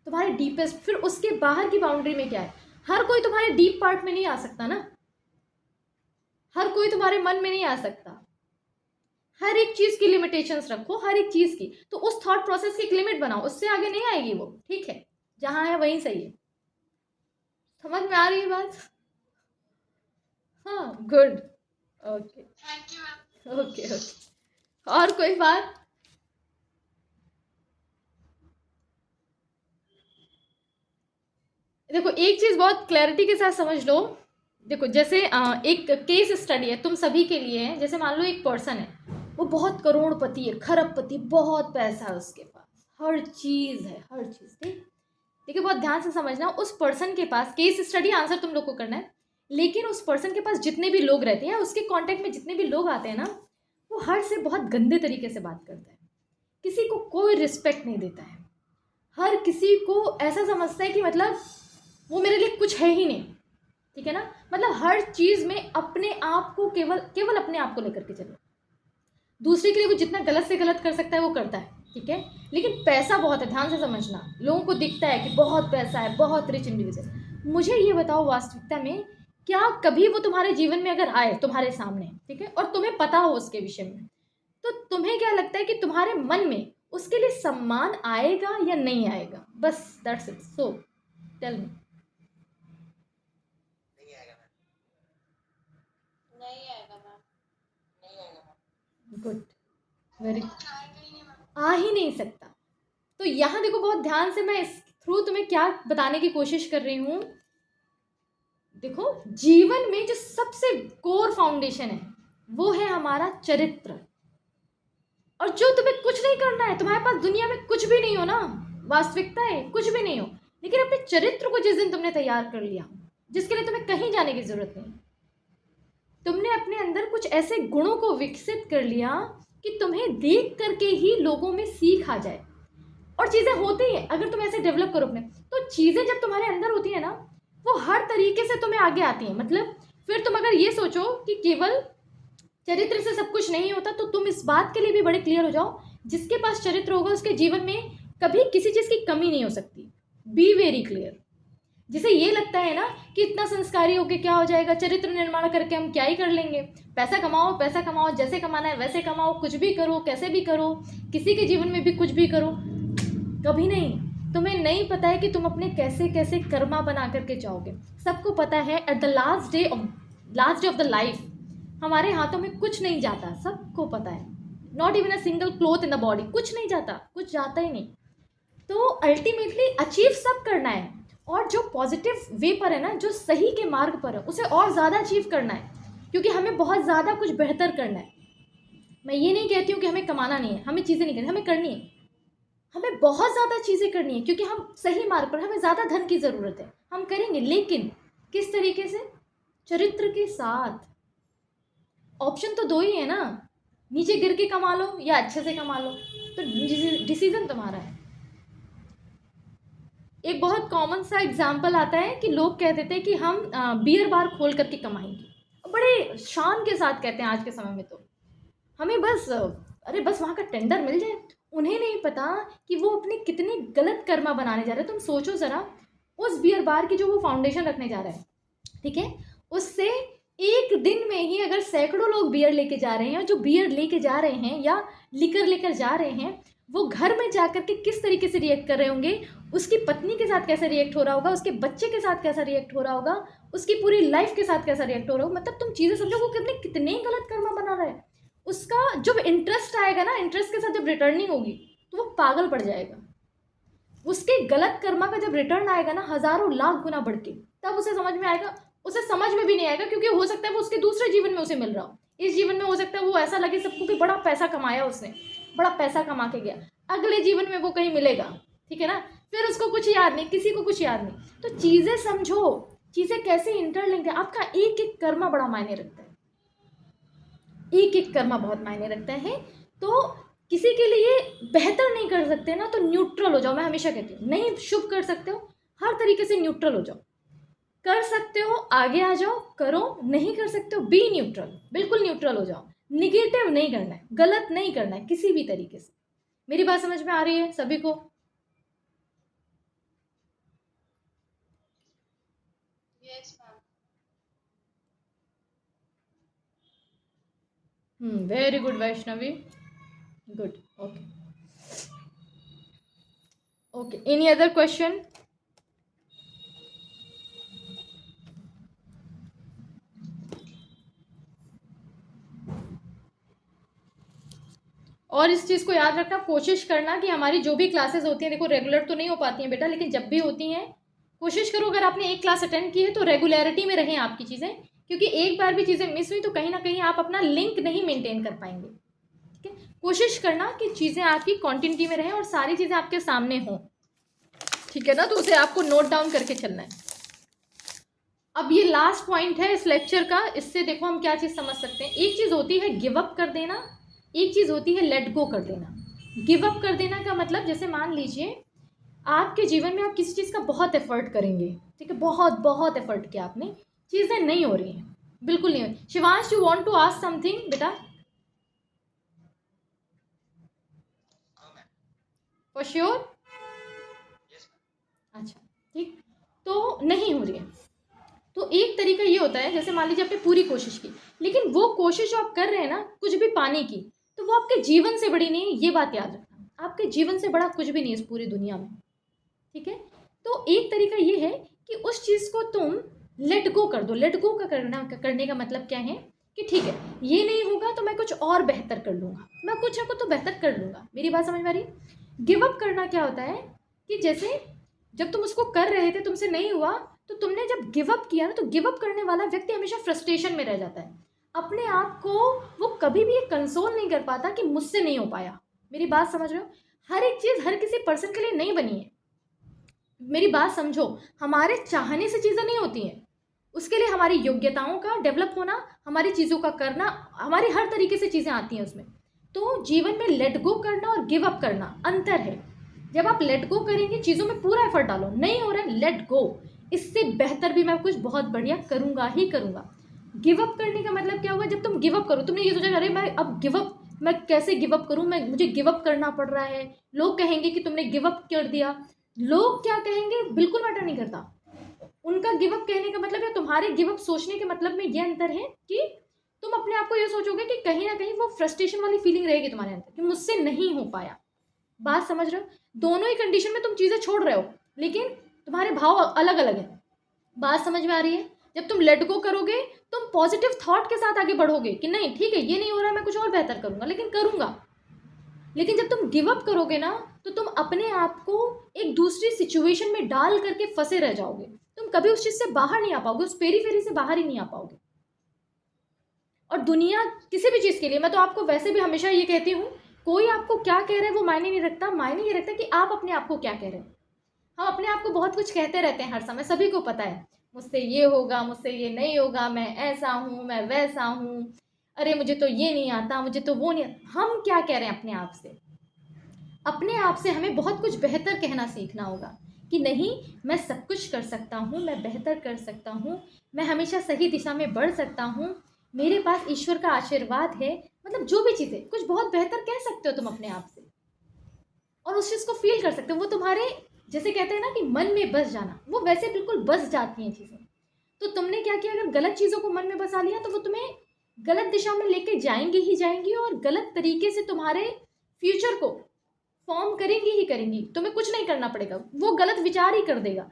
तुम्हारे डीपेस्ट, फिर उसके बाहर की बाउंड्री में क्या है। हर कोई तुम्हारे डीप पार्ट में नहीं आ सकता ना, हर कोई तुम्हारे मन में नहीं आ सकता। हर एक चीज़ की लिमिटेशंस रखो, हर एक चीज़ की। तो उस थॉट प्रोसेस की एक लिमिट बनाओ, उससे आगे नहीं आएगी वो, ठीक है। जहाँ है वहीं सही है। समझ में आ रही है बात? हाँ, good, okay thank you ma'am. Okay okay. और कोई बात? देखो, एक चीज़ बहुत क्लैरिटी के साथ समझ लो। देखो, जैसे एक केस स्टडी है तुम सभी के लिए है। जैसे मान लो एक पर्सन है, वो बहुत करोड़पति है, खरबपति, बहुत पैसा है उसके पास, हर चीज़ है, हर चीज़। ठीक, देखिए बहुत ध्यान से समझना, उस पर्सन के पास, केस स्टडी आंसर तुम लोग को करना है, लेकिन उस पर्सन के पास जितने भी लोग रहते हैं, उसके कांटेक्ट में जितने भी लोग आते हैं ना, वो हर से बहुत गंदे तरीके से बात करते हैं। किसी को कोई रिस्पेक्ट नहीं देता है, हर किसी को ऐसा समझता है कि मतलब वो मेरे लिए कुछ है ही नहीं, ठीक है ना। मतलब हर चीज़ में अपने आप को केवल केवल अपने आप को लेकर के चलो। दूसरे के लिए वो जितना गलत से गलत कर सकता है वो करता है, ठीक है। लेकिन पैसा बहुत है, ध्यान से समझना। लोगों को दिखता है कि बहुत पैसा है, बहुत रिच इंडिविजुअल। मुझे ये बताओ वास्तविकता में क्या कभी वो तुम्हारे जीवन में अगर आए तुम्हारे सामने, ठीक है, और तुम्हें पता हो उसके विषय में, तो तुम्हें क्या लगता है कि तुम्हारे मन में उसके लिए सम्मान आएगा या नहीं आएगा? बस that's it. So tell me. नहीं आएगा मैम। नहीं आएगा मैम। नहीं आएगा मैम। गुड, वेरी, आएगा ही नहीं मैम। आ ही नहीं सकता। तो यहाँ देखो बहुत ध्यान से मैं इस थ्रू तुम्हें क्या बताने की कोशिश कर रही हूँ। देखो जीवन में जो सबसे कोर फाउंडेशन है वो है हमारा चरित्र। और जो तुम्हें कुछ नहीं करना है, तुम्हारे पास दुनिया में कुछ भी नहीं हो ना, वास्तविकता है कुछ भी नहीं हो, लेकिन अपने चरित्र को जिस दिन तुमने तैयार कर लिया, जिसके लिए तुम्हें कहीं जाने की जरूरत नहीं, तुमने अपने अंदर कुछ ऐसे गुणों को विकसित कर लिया कि तुम्हें देख करके ही लोगों में सीख आ जाए। और चीज़ें होती हैं, अगर तुम ऐसे डेवलप करो अपने, तो चीज़ें जब तुम्हारे अंदर होती है ना, वो हर तरीके से तुम्हें आगे आती हैं। मतलब फिर तुम अगर ये सोचो कि केवल चरित्र से सब कुछ नहीं होता, तो तुम इस बात के लिए भी बड़े क्लियर हो जाओ, जिसके पास चरित्र होगा उसके जीवन में कभी किसी चीज़ की कमी नहीं हो सकती। B very clear. जिसे ये लगता है ना कि इतना संस्कारी होके क्या हो जाएगा, चरित्र निर्माण करके हम क्या ही कर लेंगे, पैसा कमाओ, जैसे कमाना है वैसे कमाओ, कुछ भी करो, कैसे भी करो, किसी के जीवन में भी कुछ भी करो, कभी नहीं। तुम्हें नहीं पता है कि तुम अपने कैसे कैसे कर्मा बना करके जाओगे। सबको पता है at the last day of the life हमारे हाथों में कुछ नहीं जाता, सबको पता है। Not even a single cloth in the body, कुछ नहीं जाता, कुछ जाता ही नहीं। तो अल्टीमेटली अचीव सब करना है, और जो पॉजिटिव वे पर है ना, जो सही के मार्ग पर है, उसे और ज़्यादा अचीव करना है, क्योंकि हमें बहुत ज़्यादा कुछ बेहतर करना है। मैं ये नहीं कहती हूँ कि हमें कमाना नहीं है, हमें चीज़ें नहीं करनी, हमें करनी है, हमें बहुत ज़्यादा चीज़ें करनी है, क्योंकि हम सही मार्ग पर, हमें ज़्यादा धन की ज़रूरत है, हम करेंगे, लेकिन किस तरीके से? चरित्र के साथ। ऑप्शन तो दो ही है ना, नीचे गिर के कमा लो या अच्छे से कमा लो, तो डिसीजन तुम्हारा है। एक बहुत कॉमन सा एग्जाम्पल आता है कि लोग कहते थे कि हम बियर बार खोल करके कमाएंगे, बड़े शान के साथ कहते हैं आज के समय में, तो हमें बस अरे बस वहाँ का टेंडर मिल जाए। उन्हें नहीं पता कि वो अपने कितने गलत कर्मा बनाने जा रहे हैं। तुम सोचो ज़रा, उस बियर बार की जो वो फाउंडेशन रखने जा रहा है, ठीक है, उससे एक दिन में ही अगर सैकड़ों लोग बियर लेके जा रहे हैं, और जो बियर लेके जा रहे हैं या लिकर लेकर जा रहे हैं, वो घर में जाकर के किस तरीके से रिएक्ट कर रहे होंगे, उसकी पत्नी के साथ कैसे रिएक्ट हो रहा होगा, उसके बच्चे के साथ कैसा रिएक्ट हो रहा होगा, उसकी पूरी लाइफ के साथ कैसा रिएक्ट हो रहा होगा। मतलब तुम चीज़ें समझो, वो कितने गलत कर्मा बना रहा है। उसका जब इंटरेस्ट आएगा ना, इंटरेस्ट के साथ जब रिटर्निंग होगी, तो वो पागल पड़ जाएगा। उसके गलत कर्मा का जब रिटर्न आएगा ना, हज़ारों लाख गुना बढ़ के, तब उसे समझ में आएगा। उसे समझ में भी नहीं आएगा, क्योंकि हो सकता है वो उसके दूसरे जीवन में उसे मिल रहा हो, इस जीवन में हो सकता है वो ऐसा लगे सबको कि बड़ा पैसा कमाया उसने, बड़ा पैसा कमा के गया, अगले जीवन में वो कहीं मिलेगा, ठीक है ना, फिर उसको कुछ याद नहीं, किसी को कुछ याद नहीं। तो चीज़ें समझो, चीज़ें कैसे इंटरलिंक्ड है। आपका एक एक कर्मा बड़ा मायने रखता है, एक एक कर्मा बहुत मायने रखता है। तो किसी के लिए बेहतर नहीं कर सकते ना, तो न्यूट्रल हो जाओ। मैं हमेशा कहती हूँ, नहीं शुभ कर सकते हो, हर तरीके से न्यूट्रल हो जाओ। कर सकते हो आगे आ जाओ, करो, नहीं कर सकते हो बी न्यूट्रल, बिल्कुल न्यूट्रल हो जाओ। निगेटिव नहीं करना है, गलत नहीं करना है किसी भी तरीके से। मेरी बात समझ में आ रही है सभी को? Yes ma'am. Very good Vaishnavi, good, okay okay. Any other question? और इस चीज़ को याद रखना, कोशिश करना कि हमारी जो भी क्लासेस होती हैं, देखो रेगुलर तो नहीं हो पाती हैं बेटा, लेकिन जब भी होती हैं कोशिश करो, अगर आपने एक क्लास अटेंड की है तो रेगुलरिटी में रहें आपकी चीज़ें, क्योंकि एक बार भी चीज़ें मिस हुई तो कहीं ना कहीं आप अपना लिंक नहीं मेंटेन कर पाएंगे, ठीक है। कोशिश करना कि चीज़ें आपकी कॉन्टिन्यूटी में रहें और सारी चीज़ें आपके सामने हों, ठीक है ना, तो उसे आपको नोट डाउन करके चलना है। अब ये लास्ट पॉइंट है इस लेक्चर का, इससे देखो हम क्या चीज़ समझ सकते हैं। एक चीज़ होती है गिव अप कर देना, एक चीज़ होती है लेट गो कर देना। गिव अप कर देना का मतलब, जैसे मान लीजिए आपके जीवन में आप किसी चीज़ का बहुत एफर्ट करेंगे, ठीक है, बहुत बहुत एफर्ट किया आपने, चीज़ें नहीं हो रही हैं, बिल्कुल नहीं हो रही। Shivansh, you want to ask something बेटा? For sure? अच्छा, ठीक, तो नहीं हो रही है। तो एक तरीका ये होता है, जैसे मान लीजिए आपने पूरी कोशिश की, लेकिन वो कोशिश जो आप कर रहे हैं ना कुछ भी पाने की, तो वो आपके जीवन से बड़ी नहीं है, ये बात याद रखना। आपके जीवन से बड़ा कुछ भी नहीं है इस पूरी दुनिया में, ठीक है। तो एक तरीका ये है कि उस चीज़ को तुम लेट गो कर दो। लेट गो का करने का मतलब क्या है कि ठीक है, ये नहीं होगा तो मैं कुछ और बेहतर कर लूँगा, मैं कुछ ना कुछ तो बेहतर कर लूँगा। मेरी बात समझ में आ रही? गिव अप करना क्या होता है कि जैसे जब तुम उसको कर रहे थे, तुमसे नहीं हुआ, तो तुमने जब गिव अप किया ना, तो गिव अप करने वाला व्यक्ति हमेशा फ्रस्ट्रेशन में रह जाता है। अपने आप को वो कभी भी ये कंसोल नहीं कर पाता कि मुझसे नहीं हो पाया। मेरी बात समझ रहे हो? हर एक चीज़ हर किसी पर्सन के लिए नहीं बनी है। मेरी बात समझो, हमारे चाहने से चीज़ें नहीं होती हैं, उसके लिए हमारी योग्यताओं का डेवलप होना, हमारी चीज़ों का करना, हमारी हर तरीके से चीज़ें आती हैं उसमें। तो जीवन में लेट गो करना और गिव अप करना अंतर है। जब आप लेट गो करेंगे, चीज़ों में पूरा एफर्ट डालो, नहीं हो रहा है, लेट गो, इससे बेहतर भी मैं कुछ बहुत बढ़िया करूँगा ही करूँगा। गिव अप करने का मतलब क्या हुआ? जब तुम गिव अप करो, तुमने ये सोचा अरे मैं अब गिव अप, मैं कैसे गिव अप करूँ, मैं मुझे गिव अप करना पड़ रहा है, लोग कहेंगे कि तुमने गिव अप कर दिया। लोग क्या कहेंगे बिल्कुल मैटर नहीं करता। उनका गिव अप कहने का मतलब या तुम्हारे गिव अप सोचने के मतलब में ये अंतर है कि तुम अपने आप को ये सोचोगे कि कहीं ना कहीं वो फ्रस्ट्रेशन वाली फीलिंग रहेगी तुम्हारे अंदर कि मुझसे नहीं हो पाया। बात समझ रहे हो? दोनों ही कंडीशन में तुम चीज़ें छोड़ रहे हो, लेकिन तुम्हारे भाव अलग अलग हैं। बात समझ में आ रही है? जब तुम लेट गो करोगे, तुम पॉजिटिव थॉट के साथ आगे बढ़ोगे कि नहीं ठीक है, ये नहीं हो रहा है, मैं कुछ और बेहतर करूंगा, लेकिन करूंगा। लेकिन जब तुम गिव अप करोगे ना, तो तुम अपने आप को एक दूसरी सिचुएशन में डाल करके फंसे रह जाओगे। तुम कभी उस चीज से बाहर नहीं आ पाओगे, उस पेरी फेरी से बाहर ही नहीं आ पाओगे। और दुनिया किसी भी चीज़ के लिए, मैं तो आपको वैसे भी हमेशा ये कहती हूँ, कोई आपको क्या कह रहा है वो मायने नहीं रखता, मायने ये रखता कि आप अपने आप को क्या कह रहे हैं। हम अपने आप को बहुत कुछ कहते रहते हैं हर समय, सभी को पता है, मुझसे ये होगा, मुझसे ये नहीं होगा, मैं ऐसा हूँ, मैं वैसा हूँ, अरे मुझे तो ये नहीं आता, मुझे तो वो नहीं आता। हम क्या कह रहे हैं अपने आप से? अपने आप से हमें बहुत कुछ बेहतर कहना सीखना होगा कि नहीं, मैं सब कुछ कर सकता हूँ, मैं बेहतर कर सकता हूँ, मैं हमेशा सही दिशा में बढ़ सकता हूँ, मेरे पास ईश्वर का आशीर्वाद है। मतलब जो भी चीज़ें, कुछ बहुत बेहतर कह सकते हो तुम अपने आप से, और उस चीज़ को फील कर सकते हो। वो तुम्हारे, जैसे कहते हैं ना कि मन में बस जाना, वो वैसे बिल्कुल बस जाती हैं चीज़ें। तो तुमने क्या किया, अगर गलत चीज़ों को मन में बसा लिया, तो वो तुम्हें गलत दिशा में लेके जाएंगी ही जाएंगी, और गलत तरीके से तुम्हारे फ्यूचर को फॉर्म करेंगी ही करेंगी। तुम्हें कुछ नहीं करना पड़ेगा, वो गलत विचार ही कर देगा।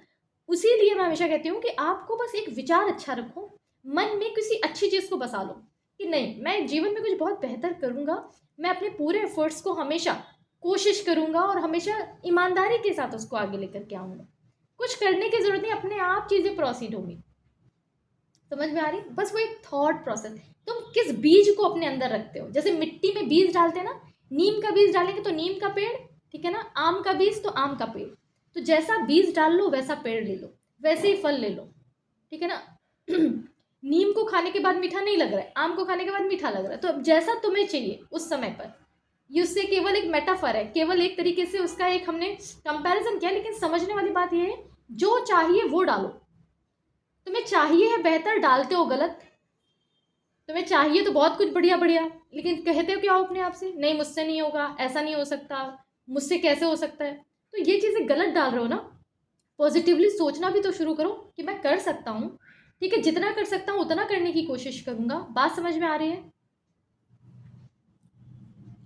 उसी मैं हमेशा कहती हूँ कि आपको बस एक विचार अच्छा रखो, मन में किसी अच्छी चीज़ को बसा लो कि नहीं, मैं जीवन में कुछ बहुत बेहतर करूँगा, मैं अपने पूरे एफर्ट्स को हमेशा कोशिश करूँगा और हमेशा ईमानदारी के साथ उसको आगे लेकर के आऊँगा। कुछ करने की ज़रूरत नहीं, अपने आप चीज़ें प्रोसीड होंगी। समझ में आ रही? बस वो एक थॉट प्रोसेस, तुम किस बीज को अपने अंदर रखते हो। जैसे मिट्टी में बीज डालते हैं ना, नीम का बीज डालेंगे तो नीम का पेड़, ठीक है ना, आम का बीज तो आम का पेड़। तो जैसा बीज डाल लो वैसा पेड़ ले लो, वैसे ही फल ले लो, ठीक है ना। नीम को खाने के बाद मीठा नहीं लग रहा है, आम को खाने के बाद मीठा लग रहा है, तो अब जैसा तुम्हें चाहिए उस समय पर, ये उससे केवल एक मेटाफर है, केवल एक तरीके से उसका एक हमने कंपैरिजन किया, लेकिन समझने वाली बात यह है, जो चाहिए वो डालो। तुम्हें चाहिए है बेहतर, डालते हो गलत। तुम्हें चाहिए तो बहुत कुछ बढ़िया बढ़िया, लेकिन कहते हो क्या हो अपने आप से, नहीं मुझसे नहीं होगा, ऐसा नहीं हो सकता, मुझसे कैसे हो सकता है। तो ये चीज़ें गलत डाल रहे हो ना। पॉजिटिवली सोचना भी तो शुरू करो कि मैं कर सकता हूँ, ठीक है, जितना कर सकता हूँ उतना करने की कोशिश करूँगा। बात समझ में आ रही है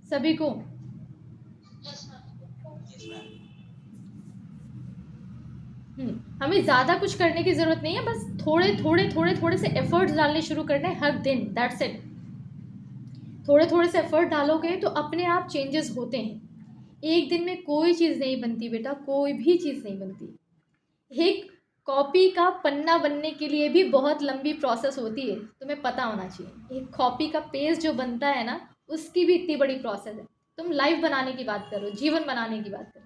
सभी को? Yes ma'am. हमें ज़्यादा कुछ करने की ज़रूरत नहीं है, बस थोड़े थोड़े थोड़े थोड़े से एफर्ट्स डालने शुरू करने हैं हर दिन, दैट्स इट। थोड़े थोड़े से एफर्ट डालोगे तो अपने आप चेंजेस होते हैं। एक दिन में कोई चीज़ नहीं बनती बेटा, कोई भी चीज़ नहीं बनती। एक कॉपी का पन्ना बनने के लिए भी बहुत लंबी प्रोसेस होती है, तुम्हें पता होना चाहिए। एक कॉपी का पेज जो बनता है ना, उसकी भी इतनी बड़ी प्रोसेस है। तुम लाइफ बनाने की बात करो, जीवन बनाने की बात करो,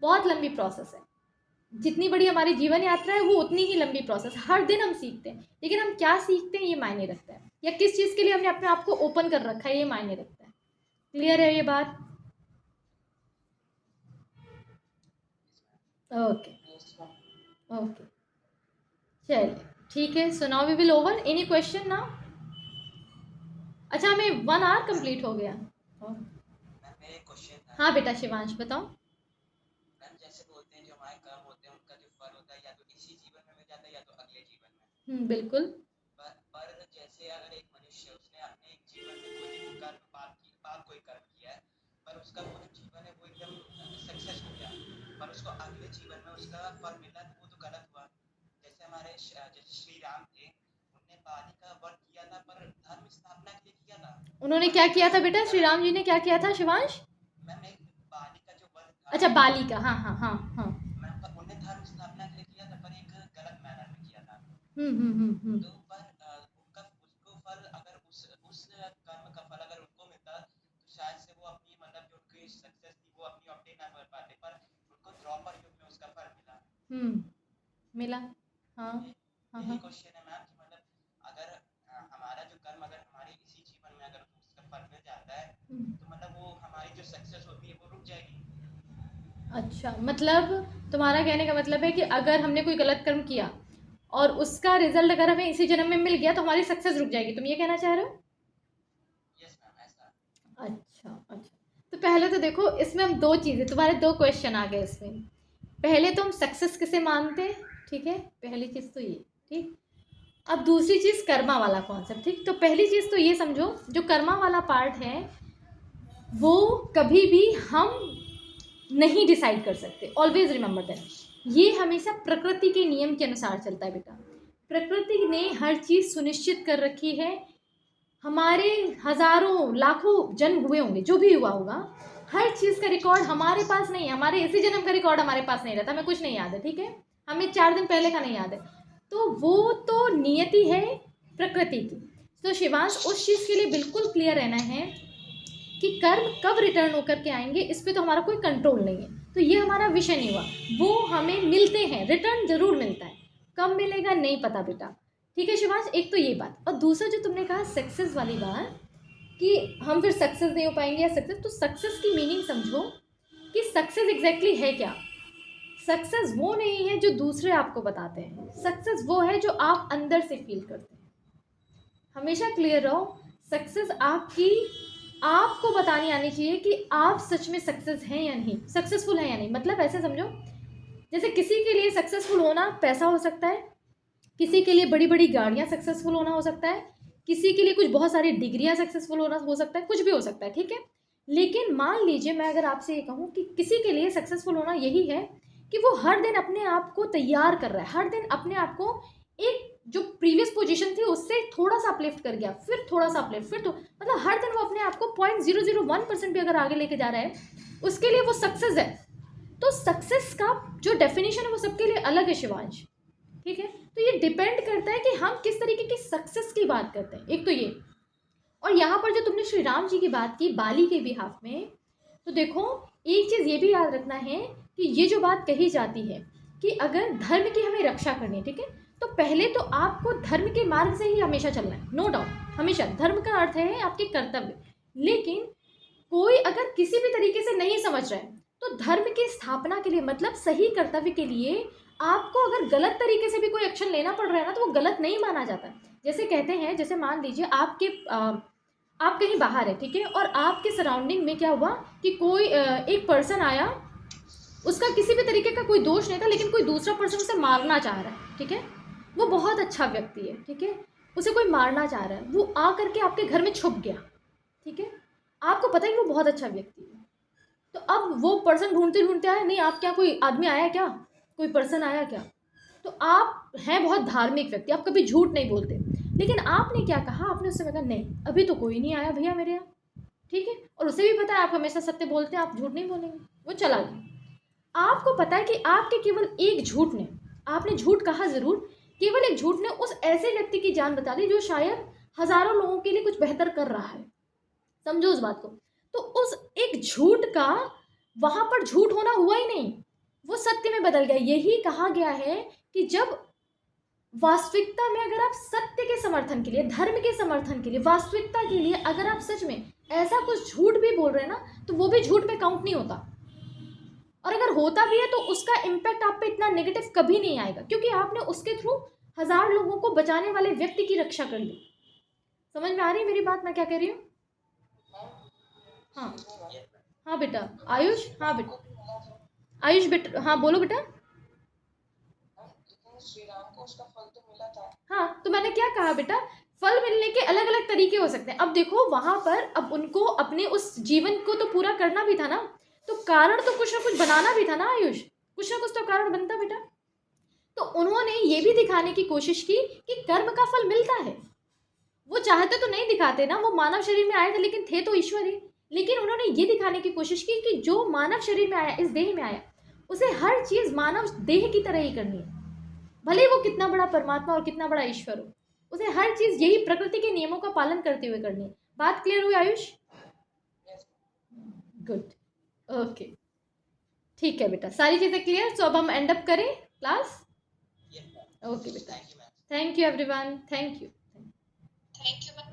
बहुत लंबी प्रोसेस है। जितनी बड़ी हमारी जीवन यात्रा है, वो उतनी ही लंबी प्रोसेस। हर दिन हम सीखते हैं, लेकिन हम क्या सीखते हैं ये मायने रखता है, या किस चीज़ के लिए हमने अपने आप को ओपन कर रखा है ये मायने रखता है। क्लियर है ये बात? ओके ओके, चलिए ठीक है। So now we will over any question now. अच्छा, हमें 1 आवर कंप्लीट हो गया। मैम मेरा एक क्वेश्चन था। हाँ बेटा शिवांश बताओ। मैम जैसे बोलते हैं जो हमारे कर्म होते हैं उनका जो फल होता है या तो इसी जीवन में मिल जाता है या तो अगले जीवन में। बिल्कुल। पर जैसे अगर एक मनुष्य उसने अपने एक जीवन में कोई भी कर्म पाप कोई कर्म किया है, पर उसका वो जो जीवन है वो एकदम सक्सेस हो गया, पर उसको अगले जीवन में उसका फल मिला तो वो तो गलत हुआ। जैसे हमारे जैसे श्री राम थे, उनने बाली का वध किया था पर धर्म स्थापना के लिए किया था। उन्होंने क्या किया था बेटा? श्री राम जी ने क्या किया था शिवांश? मैम एक बाली का जो वध था। अच्छा बाली का, हाँ हाँ हाँ हाँ। मैम पर उन्हें धर्म स्थापना के लिए किया था पर एक गलत मैनर में किया था। तो पर उनका उसको फल अगर उस कर्म का फल अगर उनको मिलता तो शायद से वो अपनी मतलब जो उनकी सक्सेस थी वो अपनी ऑब्टेन ना कर पाते, पर उनको द्रौपद युग में उसका फल मिला। मिला। हाँ हाँ यही हाँ। क्वेश्चन है मैम कि मतलब अगर हमारा जो कर्म अगर हमारे इसी जीवन में अगर उसका फल मिल जाता है तो मतलब वो हमारी जो सक्सेस होती है वो रुक जाएगी। अच्छा, मतलब तुम्हारा कहने का मतलब है कि अगर हमने कोई गलत कर्म किया और उसका रिजल्ट अगर हमें इसी जन्म में मिल गया तो हमारी सक्सेस रुक जाएगी, तुम ये कहना चाह रहे हो? यस मैम ऐसा। अच्छा अच्छा, तो पहले तो देखो इसमें हम 2 चीज़ें, तुम्हारे 2 क्वेश्चन आ गए इसमें। पहले तो हम सक्सेस किसे मानते हैं, ठीक है, पहली चीज़ तो ये, ठीक। अब दूसरी चीज़ कर्मा वाला कॉन्सेप्ट, ठीक। तो पहली चीज़ तो ये समझो, जो कर्मा वाला पार्ट है वो कभी भी हम नहीं डिसाइड कर सकते। Always remember that. ये हमेशा प्रकृति के नियम के अनुसार चलता है बेटा। प्रकृति ने हर चीज़ सुनिश्चित कर रखी है। हमारे हजारों लाखों जन्म हुए होंगे, जो भी हुआ होगा, हर चीज़ का रिकॉर्ड हमारे पास नहीं है। हमारे इसी जन्म का रिकॉर्ड हमारे पास नहीं रहता, हमें कुछ नहीं याद है, ठीक है, हमें 4 दिन पहले का नहीं याद है। तो वो तो नियति है प्रकृति की। तो शिवांश उस चीज़ के लिए बिल्कुल क्लियर रहना है कि कर्म कब रिटर्न होकर के आएंगे इस पर तो हमारा कोई कंट्रोल नहीं है। तो ये हमारा विषय नहीं हुआ, वो हमें मिलते हैं, रिटर्न जरूर मिलता है, कब मिलेगा नहीं पता बेटा, ठीक है शिवांश। एक तो ये बात, और दूसरा जो तुमने कहा सक्सेस वाली बात कि हम फिर सक्सेस नहीं हो पाएंगे या सक्सेस, तो सक्सेस की मीनिंग समझो कि सक्सेस एग्जैक्टली है क्या। सक्सेस वो नहीं है जो दूसरे आपको बताते हैं, सक्सेस वो है जो आप अंदर से फील करते हैं। हमेशा क्लियर रहो, सक्सेस आपकी आपको बतानी आनी चाहिए कि आप सच में सक्सेस हैं या नहीं, सक्सेसफुल हैं या नहीं। मतलब ऐसे समझो, जैसे किसी के लिए सक्सेसफुल होना पैसा हो सकता है, किसी के लिए बड़ी बड़ी गाड़ियाँ सक्सेसफुल होना हो सकता है, किसी के लिए कुछ बहुत सारी डिग्रियाँ सक्सेसफुल होना हो सकता है, कुछ भी हो सकता है, ठीक है। लेकिन मान लीजिए मैं अगर आपसे ये कहूँ कि किसी के लिए सक्सेसफुल होना यही है कि वो हर दिन अपने आप को तैयार कर रहा है, हर दिन अपने आप को एक जो प्रीवियस पोजीशन थी उससे थोड़ा सा अपलिफ्ट कर गया, फिर थोड़ा सा अपलिफ्ट, फिर तो मतलब हर दिन वो अपने आप को 0.001% भी अगर आगे लेके जा रहा है, उसके लिए वो सक्सेस है। तो सक्सेस का जो डेफिनेशन है वो सबके लिए अलग है शिवांश, ठीक है। तो ये डिपेंड करता है कि हम किस तरीके की सक्सेस की बात करते हैं, एक तो ये। और यहाँ पर जो तुमने श्री राम जी की बात की बाली के बिहाफ में, तो देखो एक चीज़ ये भी याद रखना है कि ये जो बात कही जाती है कि अगर धर्म की हमें रक्षा करनी है, ठीक है, तो पहले तो आपको धर्म के मार्ग से ही हमेशा चलना है, नो डाउट। हमेशा धर्म का अर्थ है आपके कर्तव्य। लेकिन कोई अगर किसी भी तरीके से नहीं समझ रहा है तो धर्म की स्थापना के लिए, मतलब सही कर्तव्य के लिए, आपको अगर गलत तरीके से भी कोई एक्शन लेना पड़ रहा है ना तो वो गलत नहीं माना जाता। जैसे कहते हैं, जैसे मान लीजिए आप कहीं बाहर है, ठीक है, और आपके सराउंडिंग में क्या हुआ कि कोई एक पर्सन आया, उसका किसी भी तरीके का कोई दोष नहीं था, लेकिन कोई दूसरा पर्सन उसे मारना चाह रहा है, ठीक है, वो बहुत अच्छा व्यक्ति है, ठीक है, उसे कोई मारना चाह रहा है, वो आ करके आपके घर में छुप गया, ठीक है, आपको पता है कि वो बहुत अच्छा व्यक्ति है। तो अब वो पर्सन ढूंढते ढूंढते आया, नहीं आप क्या, कोई आदमी आया क्या, कोई पर्सन आया क्या, तो आप हैं बहुत धार्मिक व्यक्ति, आप कभी झूठ नहीं बोलते, लेकिन आपने क्या कहा, आपने उससे कहा नहीं अभी तो कोई नहीं आया भैया मेरे यहाँ, ठीक है, और उसे भी पता है आप हमेशा सत्य बोलते हैं, आप झूठ नहीं बोलेंगे, वो चला गया। आपको पता है कि आपके केवल एक झूठ ने, आपने झूठ कहा ज़रूर, केवल एक झूठ ने उस ऐसे व्यक्ति की जान बचा दी जो शायद हज़ारों लोगों के लिए कुछ बेहतर कर रहा है, समझो उस बात को। तो उस एक झूठ का वहाँ पर झूठ होना हुआ ही नहीं, वो सत्य में बदल गया। यही कहा गया है कि जब वास्तविकता में अगर आप सत्य के समर्थन के लिए, धर्म के समर्थन के लिए, वास्तविकता के लिए अगर आप सच में ऐसा कुछ झूठ भी बोल रहे हैं ना, तो वो भी झूठ में काउंट नहीं होता। और अगर होता भी है तो उसका इम्पैक्ट आप पे इतना नेगेटिव कभी नहीं आएगा, क्योंकि आपने उसके थ्रू 1000 लोगों को बचाने वाले व्यक्ति की रक्षा कर ली। समझ में आ रही है मेरी बात, मैं क्या कह रही हूँ? हाँ हाँ बेटा आयुष, हाँ बेटा आयुष बेटा, हाँ बोलो बेटा। श्री राम को उसका फल तो मिला था। हाँ तो मैंने क्या कहा बेटा, फल मिलने के अलग अलग तरीके हो सकते हैं। अब देखो वहां पर अब उनको अपने उस जीवन को तो पूरा करना भी था ना, तो कारण तो कुछ ना कुछ बनाना भी था ना आयुष, कुछ ना कुछ तो कारण बनता बेटा। तो उन्होंने ये भी दिखाने की कोशिश की कि कर्म का फल मिलता है। वो चाहते तो नहीं दिखाते ना, वो मानव शरीर में आए थे लेकिन थे तो ईश्वर ही। लेकिन उन्होंने ये दिखाने की कोशिश की कि जो मानव शरीर में आया, इस देह में आया, उसे हर चीज मानव देह की तरह ही करनी है, भले वो कितना बड़ा परमात्मा और कितना बड़ा ईश्वर हो, उसे हर चीज यही प्रकृति के नियमों का पालन करते हुए करनी है। बात क्लियर हुई आयुष? गुड, ओके, ठीक है बेटा, सारी चीजें क्लियर। सो अब हम एंड अप करें क्लास? Yes, ma'am. ओके बेटा, Thank you, ma'am. Thank you everyone, thank you. Thank you ma'am.